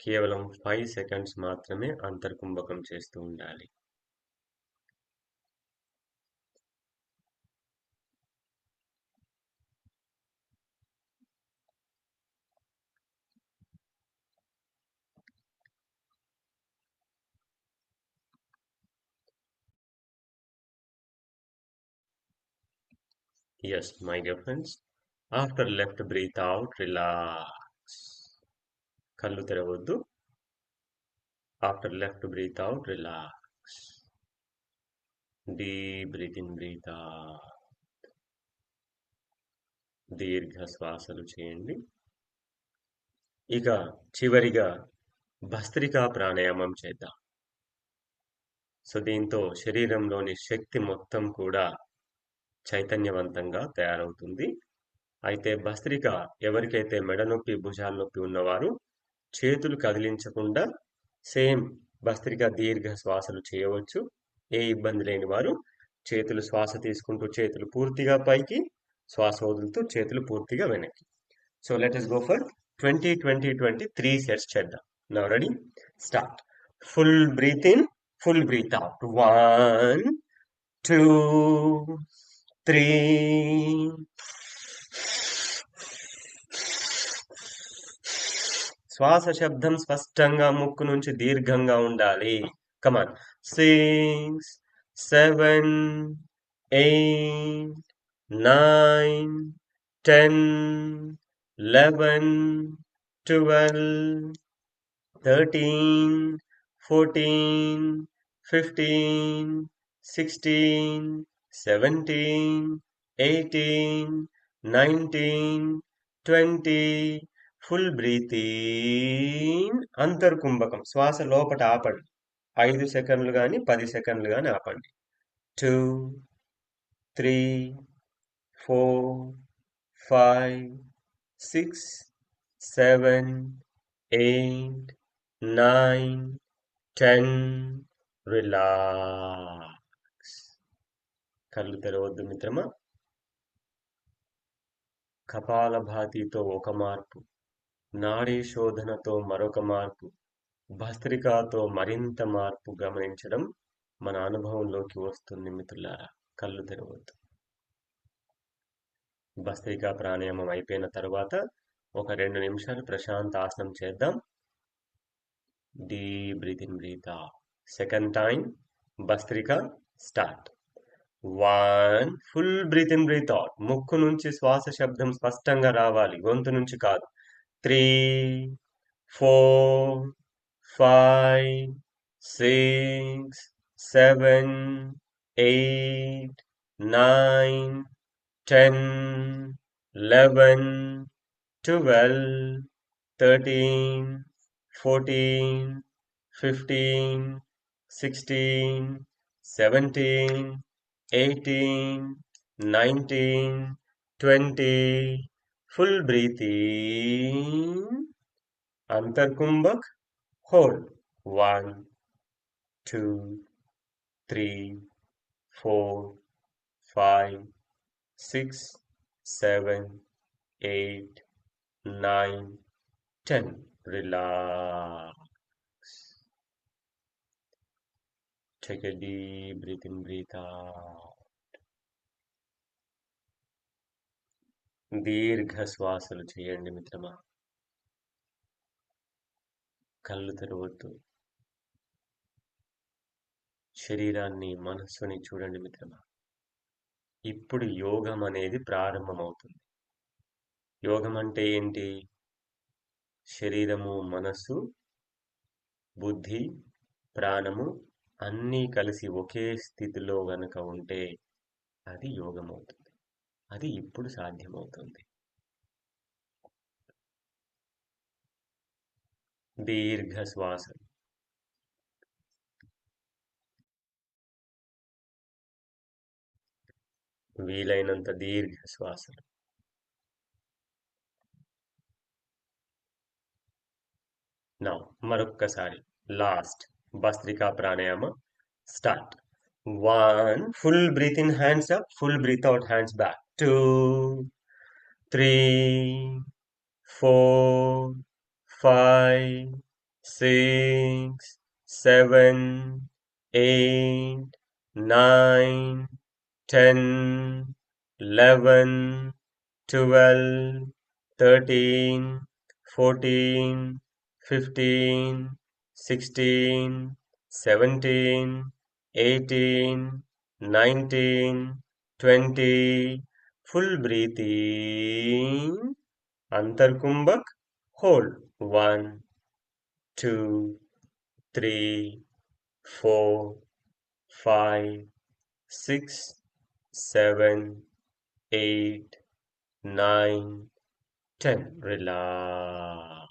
కేవలం 5 సెకండ్స్ మాత్రమే అంతర్కుంభకం చేస్తూ ఉండాలి. Yes, my dear friends. After left breathe out, relax. కళ్ళు తెరవద్దు. After left breathe out, relax. Deep breathe in, breathe out. దీర్ఘ శ్వాసలు చేయండి. ఇక చివరిగా భస్త్రికా ప్రాణాయామం చేద్దాం. సో దీంతో శరీరంలోని శక్తి మొత్తం కూడా చైతన్యవంతంగా తయారవుతుంది. అయితే భస్త్రిక ఎవరికైతే మెడ నొప్పి, భుజాల నొప్పి ఉన్నవారు చేతులు కదిలించకుండా సేమ్ భస్త్రిక దీర్ఘ శ్వాసలు చేయవచ్చు. ఏ ఇబ్బంది లేని వారు చేతులు శ్వాస తీసుకుంటూ చేతులు పూర్తిగా పైకి, శ్వాస వదులుతూ చేతులు పూర్తిగా వెనక్కి. So let us go for 20-20-20 3 sets చేద్దాం. Now ready? Start. Full breathe in, full breathe out. 1 2 3. శ్వాస శబ్దం స్పష్టంగా ముక్కు నుంచి దీర్ఘంగా ఉండాలి. కమాన్. 6 7 8 9 10 11 12 13 14 15 16 17 18 19 20. Full breath in. అంతర్కుంభకం శ్వాస లోపట ఆపండి. 5 సెకండ్లు కానీ 10 సెకండ్లు కానీ ఆపండి. 2 3 4, 5, 6, 7, 8, 9, 10. రిలాక్స్. కళ్ళు తెరవద్దు మిత్రమా. కపాలభాతితో ఒక మార్పు, నాడీ శోధనతో మరొక మార్పు, భస్త్రికాతో మరింత మార్పు గమనించడం మన అనుభవంలోకి వస్తుంది మిత్రులారా. కళ్ళు తెరవద్దు. భస్త్రికా ప్రాణాయామం అయిపోయిన తర్వాత ఒక 2 నిమిషాలు ప్రశాంతాసనం చేద్దాం. Deep breath in, breathe out. Second time భస్త్రిక start. 1, full breath in, breathe out. ముక్కు నుంచి శ్వాస శబ్దం స్పష్టంగా రావాలి, గొంతు నుంచి కాదు. 3, 4, 5, 6, 7, 8, 9, 10, 11, 12, 13, 14, 15, 16, 17, 18, 19, 20. Full breathe in. Antarkumbhak. Hold. 1, 2, 3, 4, 5, 6, 7, 8, 9, 10. Relax. Take a deep breath in, breathe out. దీర్ఘ శ్వాసలు చేయండి మిత్రమా. కళ్ళు తెరవద్దు. శరీరాన్ని, మనస్సుని చూడండి మిత్రమా. ఇప్పుడు యోగం అనేది ప్రారంభమవుతుంది. యోగం అంటే ఏంటి? శరీరము, మనస్సు, బుద్ధి, ప్రాణము అన్నీ కలిసి ఒకే స్థితిలో గనక ఉంటే అది యోగం అవుతుంది. అది ఇప్పుడు సాధ్యమవుతుంది. దీర్ఘ శ్వాస. వీలైనంత దీర్ఘ శ్వాసలు. నా మరొక్కసారి last bhastrika pranayama start. 1, full breathe in, hands up, full breathe out, hands back. 2, 3, 4, 5, 6, 7, 8, 9, 10, 11, 12, 13, 14, 15, 16, 17, 18, 19, 20. Full breathe in. Antarkumbhak. Hold. 1, 2, 3, 4, 5, 6, 7, 8, 9, 10. Relax.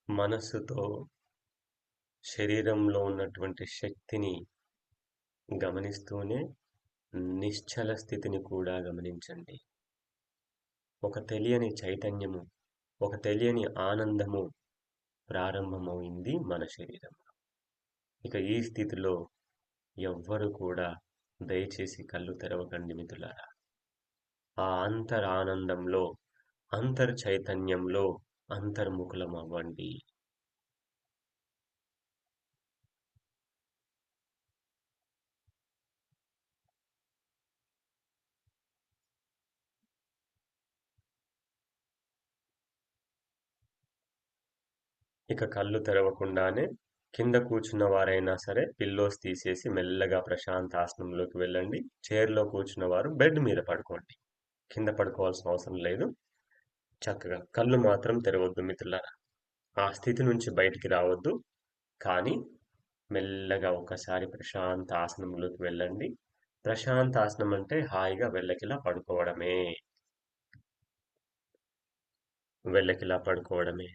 మనస్సుతో శరీరంలో ఉన్నటువంటి శక్తిని గమనిస్తూనే నిశ్చల స్థితిని కూడా గమనించండి. ఒక తెలియని చైతన్యము, ఒక తెలియని ఆనందము ప్రారంభమైంది మన శరీరంలో. ఇక ఈ స్థితిలో ఎవ్వరు కూడా దయచేసి కళ్ళు తెరవకండి మిత్రులారా. ఆ అంతరానందంలో, అంతర్చైతన్యంలో అంతర్ముఖులం అవ్వండి. ఇక కళ్ళు తెరవకుండానే కింద కూర్చున్న వారైనా సరే పిల్లోస్ తీసేసి మెల్లగా ప్రశాంతాసనంలోకి వెళ్ళండి. చైర్లో కూర్చున్న వారు బెడ్ మీద పడుకోండి. కింద పడుకోవాల్సిన అవసరం లేదు. చక్కగా కళ్ళు మాత్రం తెరవద్దు మిత్రులారా. ఆ స్థితి నుంచి బయటికి రావద్దు. కానీ మెల్లగా ఒకసారి ప్రశాంత ఆసనంలోకి వెళ్ళండి. ప్రశాంత ఆసనం అంటే హాయిగా వెళ్ళకిలా పడుకోవడమే. వెళ్ళకిలా పడుకోవడమే.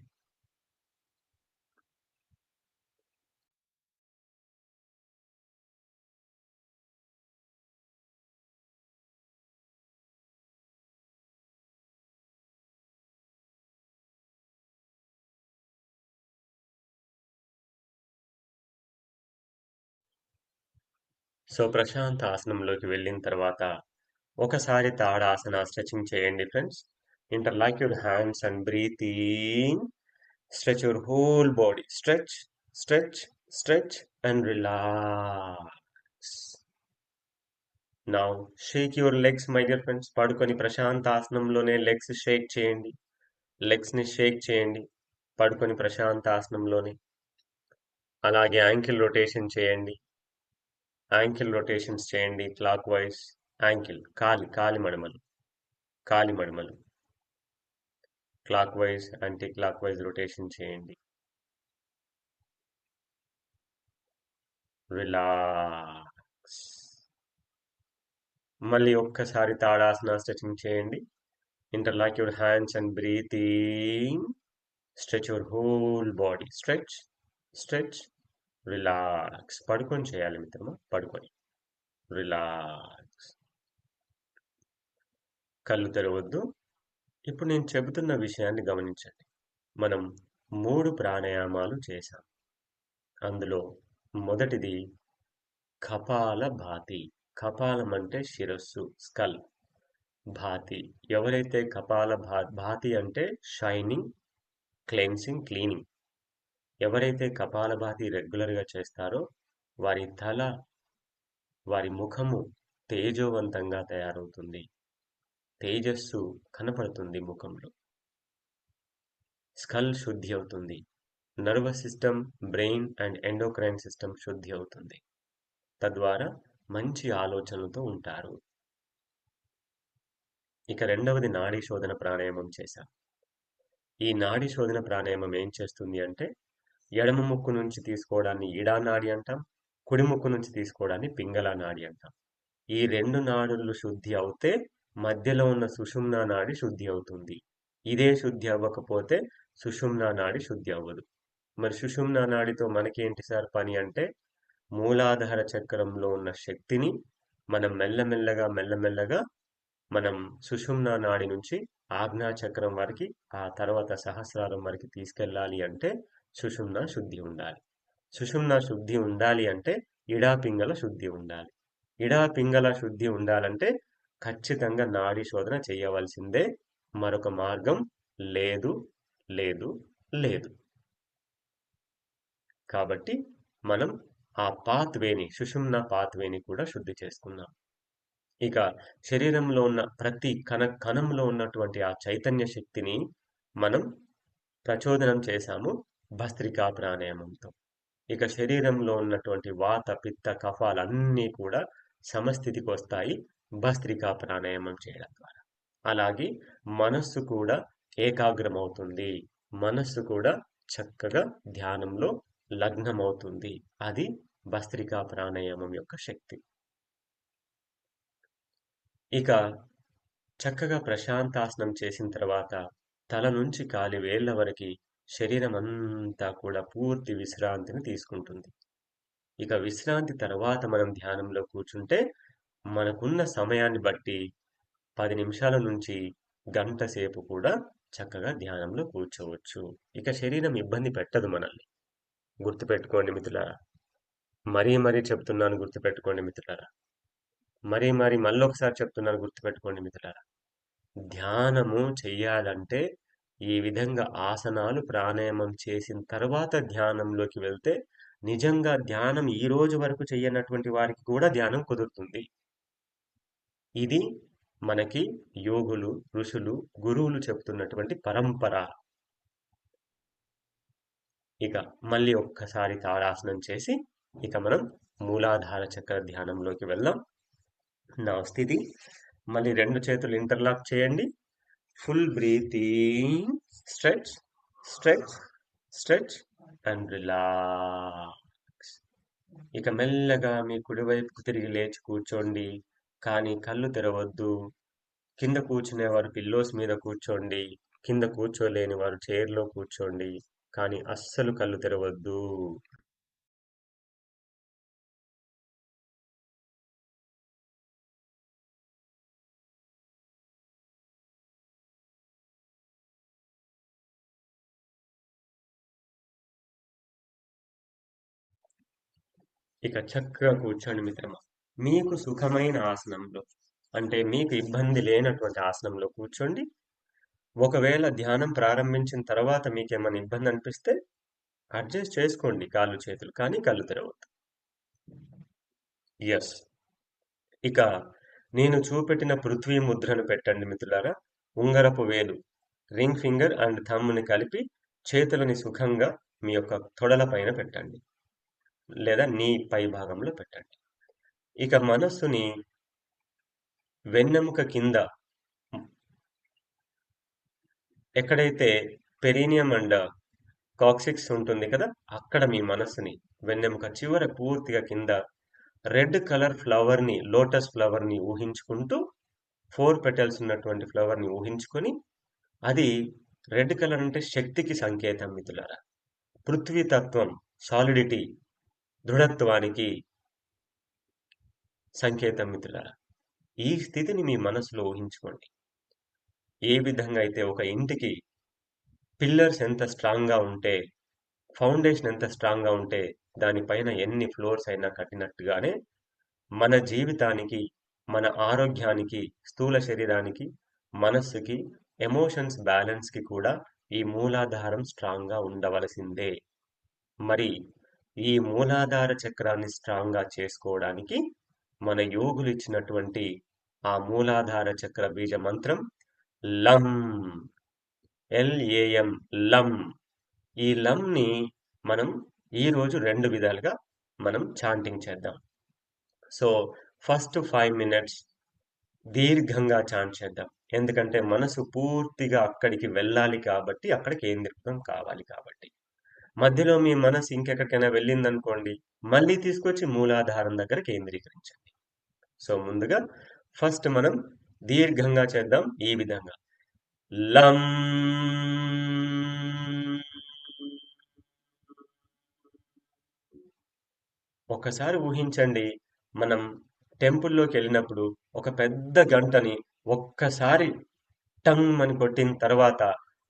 సో ప్రశాంత ఆసనంలోకి వెళ్ళిన తర్వాత ఒకసారి తాడాసన స్ట్రెచింగ్ చేయండి friends. Interlock your hands and breathe in. Stretch your whole body. Stretch, stretch, stretch, and relax. Now, shake your legs, my dear friends. పడుకొని ప్రశాంతాసనంలోనే లెగ్స్ షేక్ చేయండి. లెగ్స్ని షేక్ చేయండి. పడుకొని ప్రశాంతాసనంలోనే. అలాగే యాంకిల్ రొటేషన్ చేయండి. యాంకిల్ రొటేషన్స్ చేయండి క్లాక్ వైజ్. యాంకిల్ కాలి మడమలు. కాలి మడమలు. Clockwise, anti clockwise rotation చేయండి. రిలాక్స్. మళ్ళీ ఒక్కసారి తాడాసన స్ట్రెచింగ్ చేయండి. Interlock your hands and breathe in. Stretch your whole body. Stretch, stretch, relax. పడుకొని చేయాలి మిత్రమా, పడుకొని. రిలాక్స్. కళ్ళు తెరవద్దు. ఇప్పుడు నేను చెబుతున్న విషయాన్ని గమనించండి. మనం 3 ప్రాణాయామాలు చేశాం. అందులో మొదటిది కపాలభాతి. కపాలం అంటే శిరస్సు, స్కల్. భాతి, ఎవరైతే భాతి అంటే షైనింగ్, క్లెన్సింగ్, క్లీనింగ్. ఎవరైతే కపాలభాతి రెగ్యులర్గా చేస్తారో వారి తల, వారి ముఖము తేజోవంతంగా తయారవుతుంది. తేజస్సు కనపడుతుంది ముఖంలో. స్కల్ శుద్ధి అవుతుంది. Nervous system, brain and endocrine system శుద్ధి అవుతుంది. తద్వారా మంచి ఆలోచనలతో ఉంటారు. ఇక రెండవది నాడీ శోధన ప్రాణాయామం చేశాం. ఈ నాడీ శోధన ప్రాణాయామం ఏం చేస్తుంది అంటే, ఎడమ ముక్కు నుంచి తీసుకోవడాన్ని ఇడా నాడి అంటాం, కుడి ముక్కు నుంచి తీసుకోవడాన్ని పింగళ నాడి అంటాం. ఈ 2 నాడులు శుద్ధి అవుతే మధ్యలో ఉన్న సుషుమ్నా నాడి శుద్ధి అవుతుంది. ఇదే శుద్ధి అవ్వకపోతే సుషుమ్నా నాడి శుద్ధి అవ్వదు. మరి సుషుమ్నా నాడితో మనకేంటి సార్ పని అంటే, మూలాధార చక్రంలో ఉన్న శక్తిని మనం మెల్లమెల్లగా మనం సుషుమ్నా నాడి నుంచి ఆజ్ఞా చక్రం వరకు, ఆ తర్వాత సహస్రారం వరకు తీసుకెళ్ళాలి అంటే సుషుమ్నా శుద్ధి ఉండాలి. సుషుమ్నా శుద్ధి ఉండాలి అంటే ఇడా పింగళ శుద్ధి ఉండాలి. ఇడా పింగళ శుద్ధి ఉండాలంటే ఖచ్చితంగా నాడీ శోధన చేయవలసిందే. మరొక మార్గం లేదు లేదు లేదు. కాబట్టి మనం ఆ పాత్వేని, సుషుమ్నా పాత్వేని కూడా శుద్ధి చేసుకున్నాం. ఇక శరీరంలో ఉన్న ప్రతి కణంలో ఉన్నటువంటి ఆ చైతన్య శక్తిని మనం ప్రచోదనం చేశాము భస్త్రికా ప్రాణాయామంతో. ఇక శరీరంలో ఉన్నటువంటి వాత, పిత్త, కఫాలన్నీ కూడా సమస్థితికి వస్తాయి భస్త్రికా ప్రాణాయామం చేయడం ద్వారా. అలాగే మనస్సు కూడా ఏకాగ్రమవుతుంది. మనస్సు కూడా చక్కగా ధ్యానంలో లగ్నమవుతుంది. అది భస్త్రికా ప్రాణాయామం యొక్క శక్తి. ఇక చక్కగా ప్రశాంతాసనం చేసిన తర్వాత తల నుంచి కాలి వేళ్ల వరకు శరీరం అంతా కూడా పూర్తి విశ్రాంతిని తీసుకుంటుంది. ఇక విశ్రాంతి తర్వాత మనం ధ్యానంలో కూర్చుంటే మనకున్న సమయాన్ని బట్టి 10 నిమిషాల నుంచి గంట సేపు కూడా చక్కగా ధ్యానంలో కూర్చోవచ్చు. ఇక శరీరం ఇబ్బంది పెట్టదు మనల్ని. గుర్తుపెట్టుకోండి మిత్రులారా. మరీ చెప్తున్నాను, గుర్తుపెట్టుకోండి మిత్రులారా. మళ్ళొకసారి చెప్తున్నాను, గుర్తుపెట్టుకోండి మిత్రులారా. ధ్యానము చెయ్యాలంటే ఈ విధంగా ఆసనాలు ప్రాణాయామం చేసిన తర్వాత ధ్యానంలోకి వెళ్తే నిజంగా ధ్యానం ఈ రోజు వరకు చెయ్యనటువంటి వారికి కూడా ధ్యానం కుదురుతుంది. ఇది మనకి యోగులు, ఋషులు, గురువులు చెప్తున్నటువంటి పరంపర. ఇక మళ్ళీ ఒక్కసారి తాడాసనం చేసి ఇక మనం మూలాధార చక్ర ధ్యానంలోకి వెళ్దాం. నా స్థితి మళ్ళీ 2 చేతులు ఇంటర్లాక్ చేయండి. Full breath in, stretch, stretch, stretch and relax. ఇక మెల్లగా మీ కుడివైపుకు తిరిగి లేచి కూర్చోండి. కానీ కళ్ళు తెరవద్దు. కింద కూర్చునేవారు పిల్లోస్ మీద కూర్చోండి. కింద కూర్చోలేని వారు చైర్లో కూర్చోండి. కానీ అస్సలు కళ్ళు తెరవద్దు. ఇక చక్కగా కూర్చోండి మిత్రమా. మీకు సుఖమైన ఆసనంలో, అంటే మీకు ఇబ్బంది లేనటువంటి ఆసనంలో కూర్చోండి. ఒకవేళ ధ్యానం ప్రారంభించిన తర్వాత మీకేమైనా ఇబ్బంది అనిపిస్తే అడ్జస్ట్ చేసుకోండి కాళ్ళు చేతులు, కానీ కళ్ళు తెరవద్దు. ఎస్. ఇక నేను చూపెట్టిన పృథ్వీ ముద్రను పెట్టండి మిత్రులారా. ఉంగరపు వేలు, రింగ్ ఫింగర్ అండ్ థమ్ని కలిపి చేతులని సుఖంగా మీ యొక్క తొడల పైన పెట్టండి, లేదా నీ పై భాగంలో పెట్టండి. ఇక మనస్సుని వెన్నెముక కింద, ఎక్కడైతే పెరీనియం అండ్ కాక్సిక్స్ ఉంటుంది కదా, అక్కడ మీ మనస్సుని వెన్నెముక చివర పూర్తిగా కింద రెడ్ కలర్ ఫ్లవర్ని, లోటస్ ఫ్లవర్ని ఊహించుకుంటూ, 4 పెటల్స్ ఉన్నటువంటి ఫ్లవర్ని ఊహించుకొని, అది రెడ్ కలర్ అంటే శక్తికి సంకేతం మిత్రులారా. పృథ్వీ తత్వం, సాలిడిటీ, దృఢత్వానికి సంకేతం మిత్రులారా. ఈ స్థితిని మీ మనసులో ఊహించుకోండి. ఏ విధంగా అయితే ఒక ఇంటికి పిల్లర్స్ ఎంత స్ట్రాంగ్గా ఉంటే, ఫౌండేషన్ ఎంత స్ట్రాంగ్గా ఉంటే దానిపైన ఎన్ని ఫ్లోర్స్ అయినా కట్టినట్టుగానే మన జీవితానికి, మన ఆరోగ్యానికి, స్థూల శరీరానికి, మనస్సుకి, ఎమోషన్స్ బ్యాలెన్స్కి కూడా ఈ మూలాధారం స్ట్రాంగ్గా ఉండవలసిందే. మరి ఈ మూలాధార చక్రాన్ని స్ట్రాంగ్గా చేసుకోవడానికి మన యోగులు ఇచ్చినటువంటి ఆ మూలాధార చక్ర బీజ మంత్రం లం, LAM, లం. ఈ లంని మనం ఈరోజు 2 విధాలుగా మనం చాంటింగ్ చేద్దాం. సో ఫస్ట్ 5 మినిట్స్ దీర్ఘంగా చాంట్ చేద్దాం. ఎందుకంటే మనసు పూర్తిగా అక్కడికి వెళ్ళాలి కాబట్టి, అక్కడ కేంద్రీకృతం కావాలి కాబట్టి. మధ్యలో మీ మనసు ఇంకెక్కడికైనా వెళ్ళిందనుకోండి, మళ్ళీ తీసుకొచ్చి మూలాధారం దగ్గర కేంద్రీకరించండి. సో ముందుగా ఫస్ట్ మనం దీర్ఘంగా చేద్దాం ఈ విధంగా. లం. ఒకసారి ఊహించండి, మనం టెంపుల్లోకి వెళ్ళినప్పుడు ఒక పెద్ద గంటని ఒక్కసారి టంగ్ అని కొట్టిన తర్వాత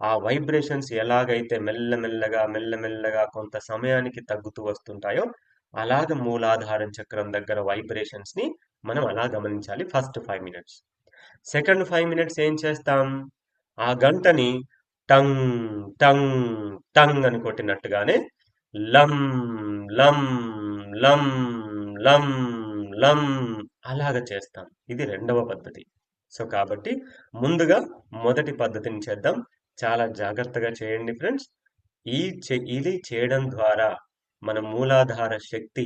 ఆ వైబ్రేషన్స్ ఎలాగైతే మెల్లమెల్లగా మెల్లమెల్లగా కొంత సమయానికి తగ్గుతూ వస్తుంటాయో, అలాగ మూలాధారం చక్రం దగ్గర వైబ్రేషన్స్ ని మనం అలా గమనించాలి ఫస్ట్ 5 మినిట్స్. సెకండ్ 5 మినిట్స్ ఏం చేస్తాం? ఆ గంటని టంగ్ టంగ్ టంగ్ అని కొట్టినట్టుగానే లం లం లం లం లం అలాగ చేస్తాం. ఇది రెండవ పద్ధతి. సో కాబట్టి ముందుగా మొదటి పద్ధతిని చేద్దాం. చాలా జాగ్రత్తగా చేయండి ఫ్రెండ్స్. ఇది చేయడం ద్వారా మన మూలాధార శక్తి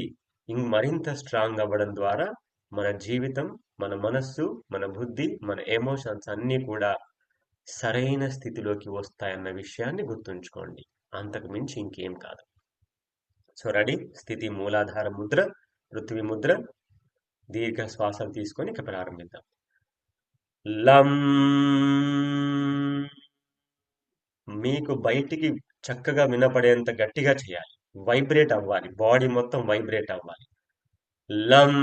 మరింత స్ట్రాంగ్ అవ్వడం ద్వారా మన జీవితం, మన మనస్సు, మన బుద్ధి, మన ఎమోషన్స్ అన్నీ కూడా సరైన స్థితిలోకి వస్తాయన్న విషయాన్ని గుర్తుంచుకోండి. అంతకు మించి ఇంకేం కాదు. So ready? స్థితి మూలాధార ముద్ర, పృథ్వీ ముద్ర. దీర్ఘ శ్వాసలు తీసుకొని ఇక ప్రారంభిద్దాం. లం. మీకు బయటికి చక్కగా వినపడేంత గట్టిగా చేయాలి. వైబ్రేట్ అవ్వాలి, బాడీ మొత్తం వైబ్రేట్ అవ్వాలి. లం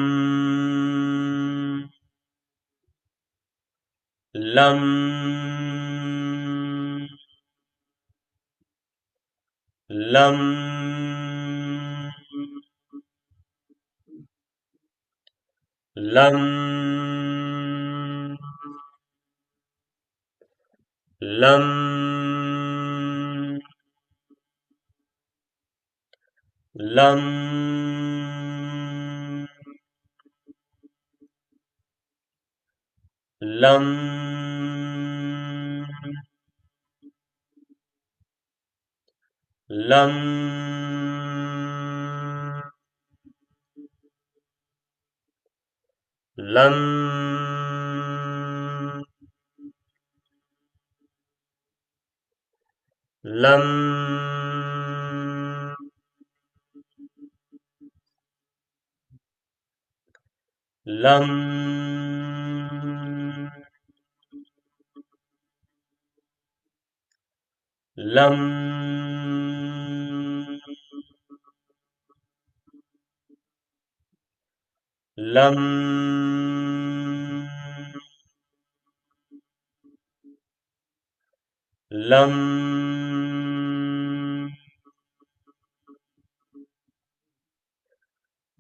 లం లం లం లం లం లం లం లం లం లం లం లం లం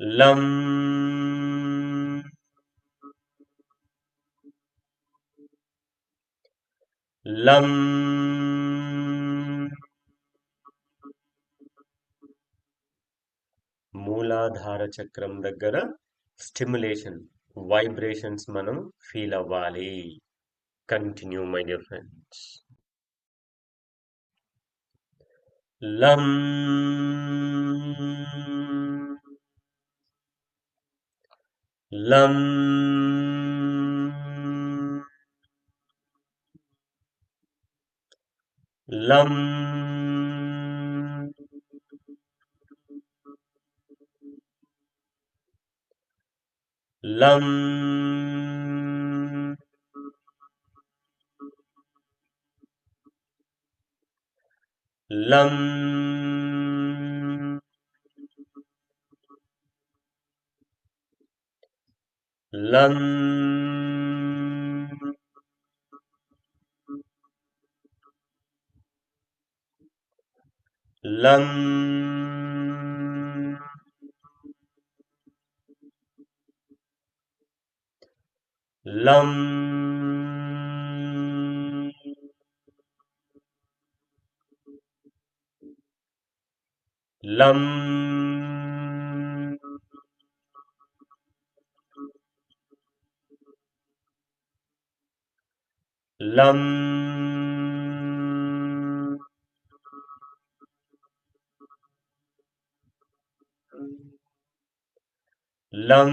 లం లం మూలాధార చక్రం దగ్గర స్టిమ్యులేషన్ వైబ్రేషన్స్ మనం ఫీల్ అవ్వాలి. Continue my dear friends. లం లం లం లం లం లం లం లం లం లం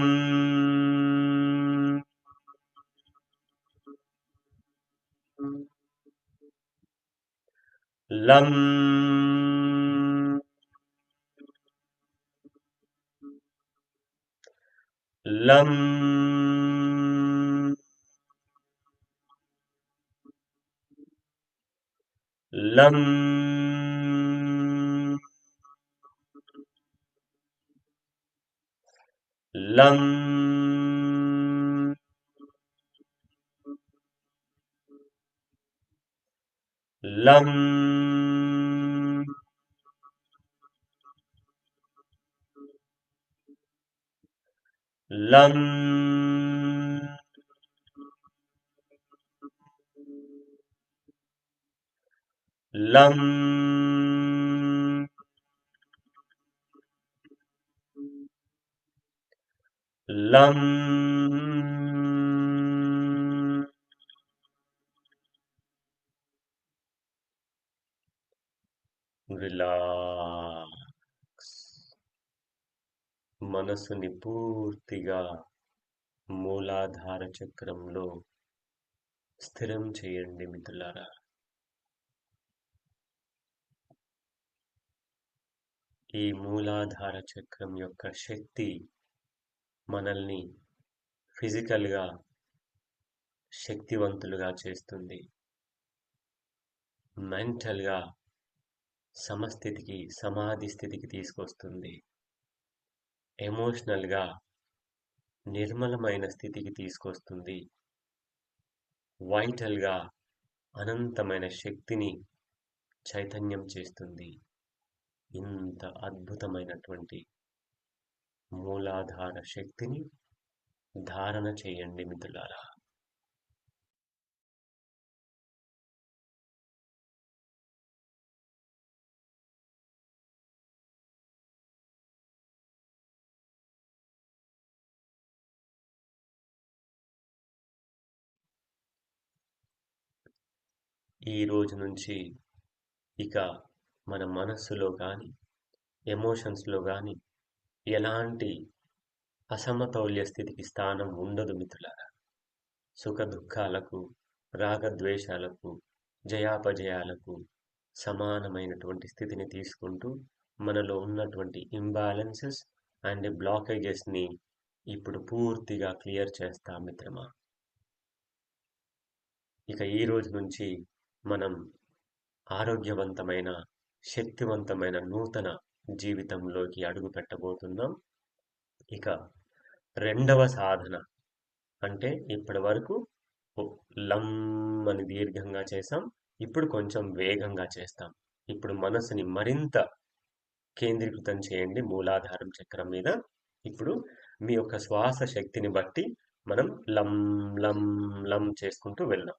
లం లం లం లం లం లం లం లం లం రిలాక్స్. మనసుని పూర్తిగా మూలాధార చక్రంలో స్థిరం చేయండి మిత్రులారా. ఈ మూలాధార చక్రం యొక్క శక్తి మనల్ని ఫిజికల్గా శక్తివంతులుగా చేస్తుంది. మెంటల్గా సమస్థితికి సమాధి స్థితికి తీసుకొస్తుంది. ఎమోషనల్గా నిర్మలమైన స్థితికి తీసుకొస్తుంది. వైటల్గా అనంతమైన శక్తిని చైతన్యం చేస్తుంది. ఇంత అద్భుతమైనటువంటి మూలాధార శక్తిని ధారణ చేయండి మిత్రులారా. ఈ రోజు నుంచి ఇక మన మనస్సులో కానీ ఎమోషన్స్లో కానీ ఎలాంటి అసమతౌల్య స్థితికి స్థానం ఉండదు మిత్రులారా. సుఖ దుఃఖాలకు, రాగద్వేషాలకు, జయాపజయాలకు సమానమైనటువంటి స్థితిని తీసుకుంటూ మనలో ఉన్నటువంటి ఇంబ్యాలెన్సెస్ అండ్ బ్లాకేజెస్ని ఇప్పుడు పూర్తిగా క్లియర్ చేస్తాం మిత్రమా. ఇక ఈ రోజు నుంచి మనం ఆరోగ్యవంతమైన, శక్తివంతమైన నూతన జీవితంలోకి అడుగు పెట్టబోతున్నాం. ఇక రెండవ సాధన అంటే ఇప్పటి వరకు లం అని దీర్ఘంగా చేసాం. ఇప్పుడు కొంచెం వేగంగా చేస్తాం. ఇప్పుడు మనసుని మరింత కేంద్రీకృతం చేయండి మూలాధారం చక్రం మీద. ఇప్పుడు మీ యొక్క శ్వాస శక్తిని బట్టి మనం లం లం లం చేసుకుంటూ వెళ్దాం.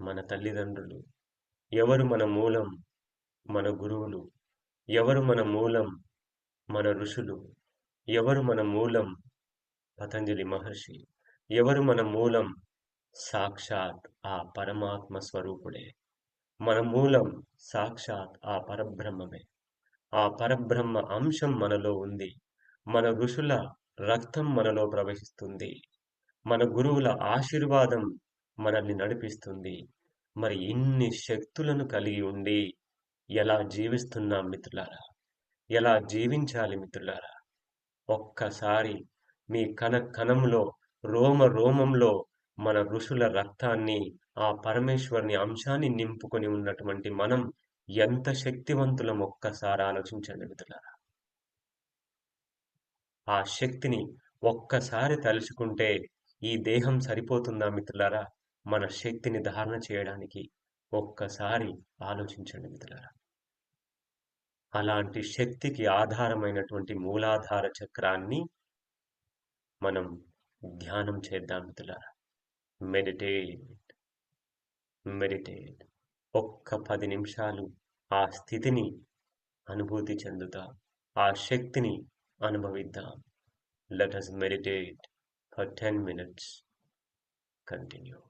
మన తల్లిదండ్రులు, ఎవరు మన మూలం, మన గురువులు, ఎవరు మన మూలం, మన ఋషులు, ఎవరు మన మూలం, పతంజలి మహర్షి, ఎవరు మన మూలం, సాక్షాత్ ఆ పరమాత్మ స్వరూపుడే. మన మూలం సాక్షాత్ ఆ పరబ్రహ్మమే. ఆ పరబ్రహ్మ అంశం మనలో ఉంది. మన ఋషుల రక్తం మనలో ప్రవహిస్తుంది. మన గురువుల ఆశీర్వాదం మనల్ని నడిపిస్తుంది. మరి ఇన్ని శక్తులను కలిగి ఉండి ఎలా జీవిస్తున్నాం మిత్రులారా? ఎలా జీవించాలి మిత్రులారా? ఒక్కసారి మీ కణ కణంలో, రోమ రోమంలో మన ఋషుల రక్తాన్ని, ఆ పరమేశ్వరుని అంశాన్ని నింపుకొని ఉన్నటువంటి మనం ఎంత శక్తివంతులం ఒక్కసారి ఆలోచించండి మిత్రులారా. ఆ శక్తిని ఒక్కసారి తలుచుకుంటే ఈ దేహం సరిపోతుందా మిత్రులారా? మన శక్తిని ధారణ చేయడానికి ఒక్కసారి ఆలోచించండి మిత్రులారా. అలాంటి శక్తికి ఆధారమైనటువంటి మూలాధార చక్రాన్ని మనం ధ్యానం చేద్దాం మిత్రులారా. Meditate, meditate. ఒక్క 10 నిమిషాలు ఆ స్థితిని అనుభూతి చెందుతాం. ఆ శక్తిని అనుభవిద్దాం. Let us meditate for 10 minutes. Continue.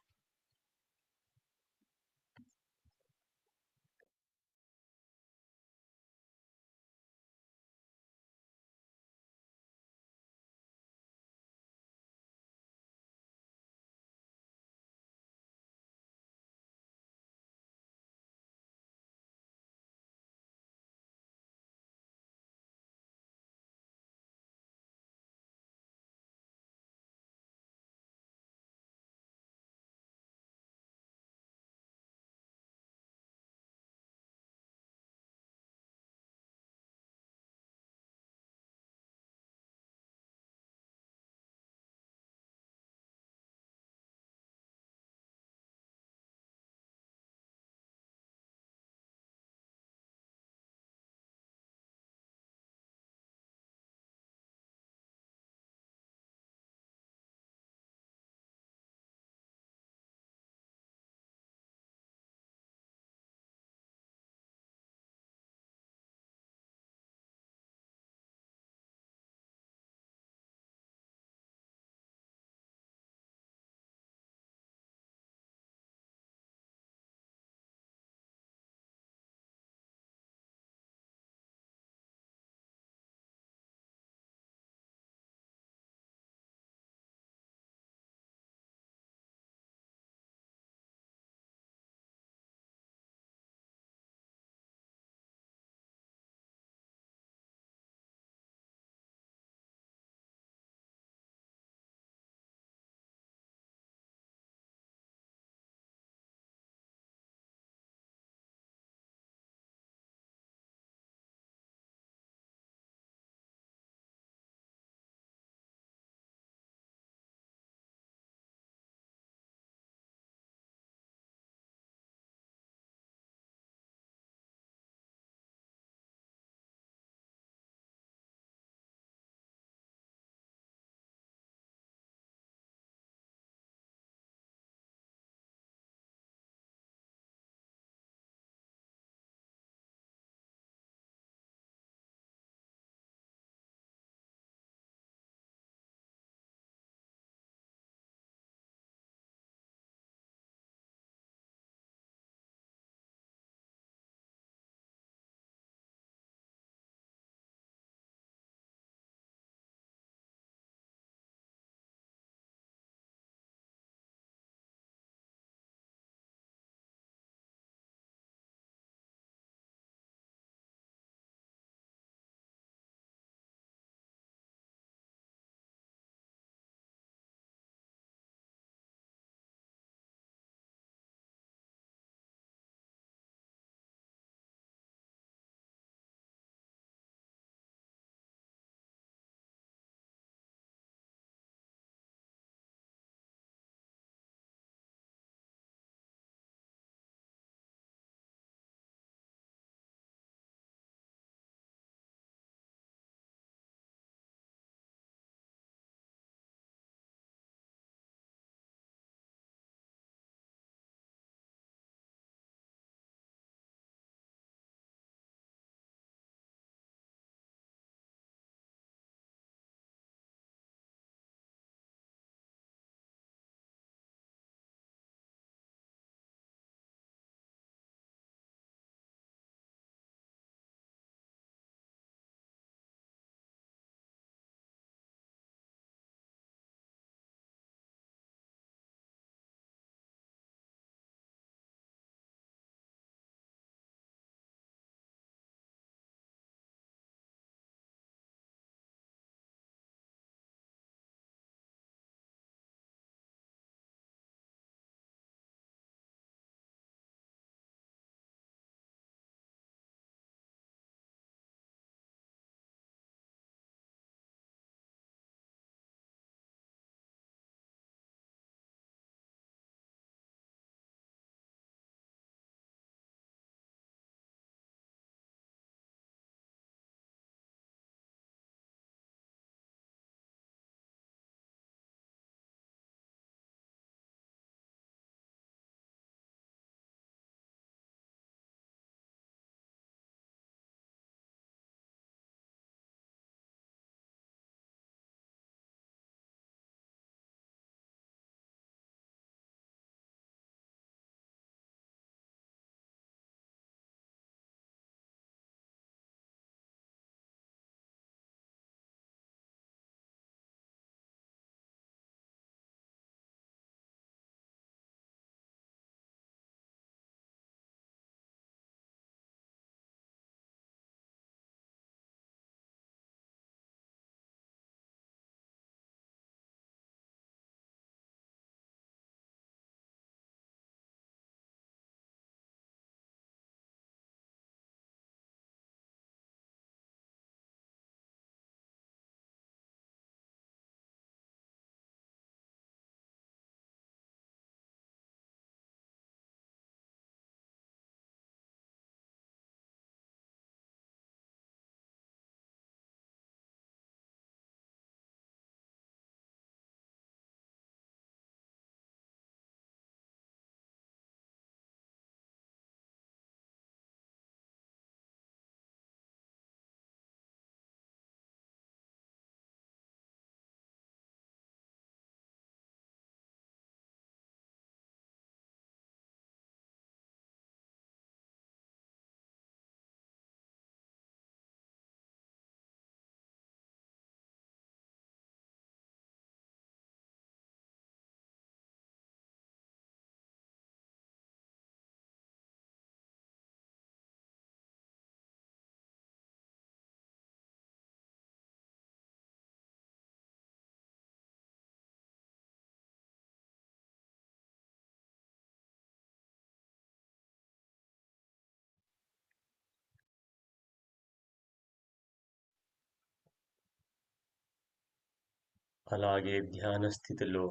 అలాగే ధ్యాన స్థితిలో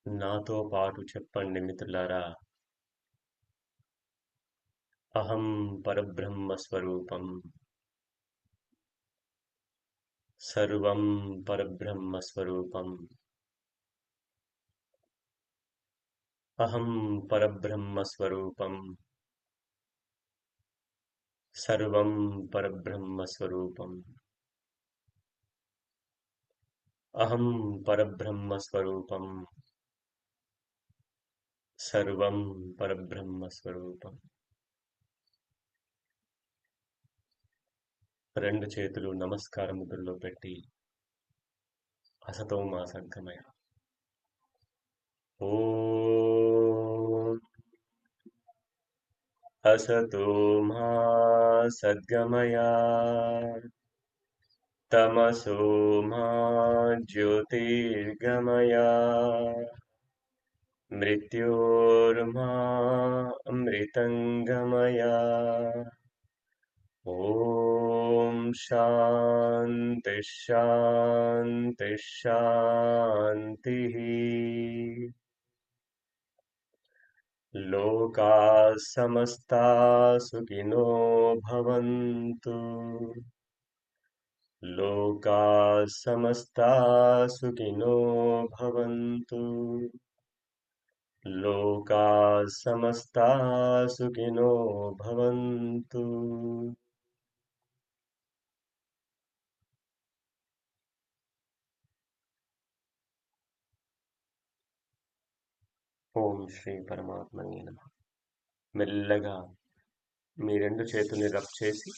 నాతో పాటు చెప్పండి మిత్రులారా. అహం పరబ్రహ్మ స్వరూపం, సర్వం పరబ్రహ్మ స్వరూపం. అహం పరబ్రహ్మ స్వరూపం, సర్వం పరబ్రహ్మ స్వరూపం. అహం పరబ్రహ్మ స్వరూపం, సర్వం పరబ్రహ్మ స్వరూపం. రెండు చేతులు నమస్కార ముద్రలో పెట్టి అసతో మా సద్గమయ. ఓం అసతో మా సద్గమయ, తమసో మా జ్యోతిర్గమయ, మృత్యోర్మా అమృతంగమయ. ఓం శాంతి శాంతి శాంతి. లోకా సమస్తా సుఖినో భవంతు. లోకా సమస్తా సుఖినో భవంతు. లోకా సమస్తా సుఖినో భవంతు. ఓం శ్రీ పరమాత్మనే నమః. మెల్లగా మీ రెండు చేతుల్ని రబ్ చేసి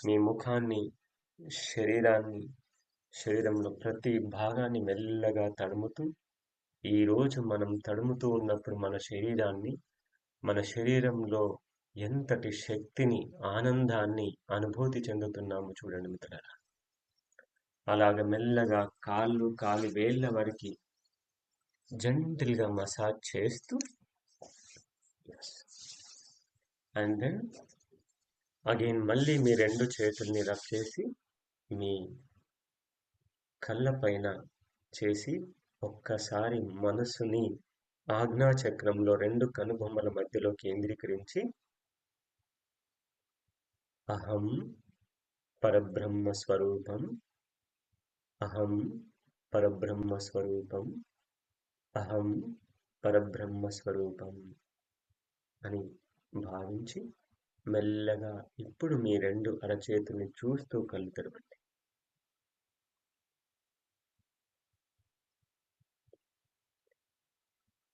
మీ ముఖాన్ని, శరీరంలో ప్రతి భాగాన్ని మెల్లగా తడుముతూ, ఈరోజు మనం తడుముతూ ఉన్నప్పుడు మన శరీరంలో ఎంతటి శక్తిని, ఆనందాన్ని అనుభూతి చెందుతున్నాము చూడండి మిత్రులారా. అలాగ మెల్లగా కాలి వేళ్ళ వరకు జెంటిల్గా మసాజ్ చేస్తూ, అండ్ దెన్ అగైన్ మళ్ళీ మీ రెండు చేతుల్ని రబ్ చేసి మీ కళ్ళ పైన చేసి ఒక్కసారి మనసుని ఆజ్ఞా చక్రంలో రెండు కనుబొమ్మల మధ్యలో కేంద్రీకరించి అహం పరబ్రహ్మ స్వరూపం, అహం పరబ్రహ్మ స్వరూపం, అహం పరబ్రహ్మ స్వరూపం అని భావించి మెల్లగా ఇప్పుడు మీ రెండు అరచేతుల్ని చూస్తూ కళ్ళు తెరవండి.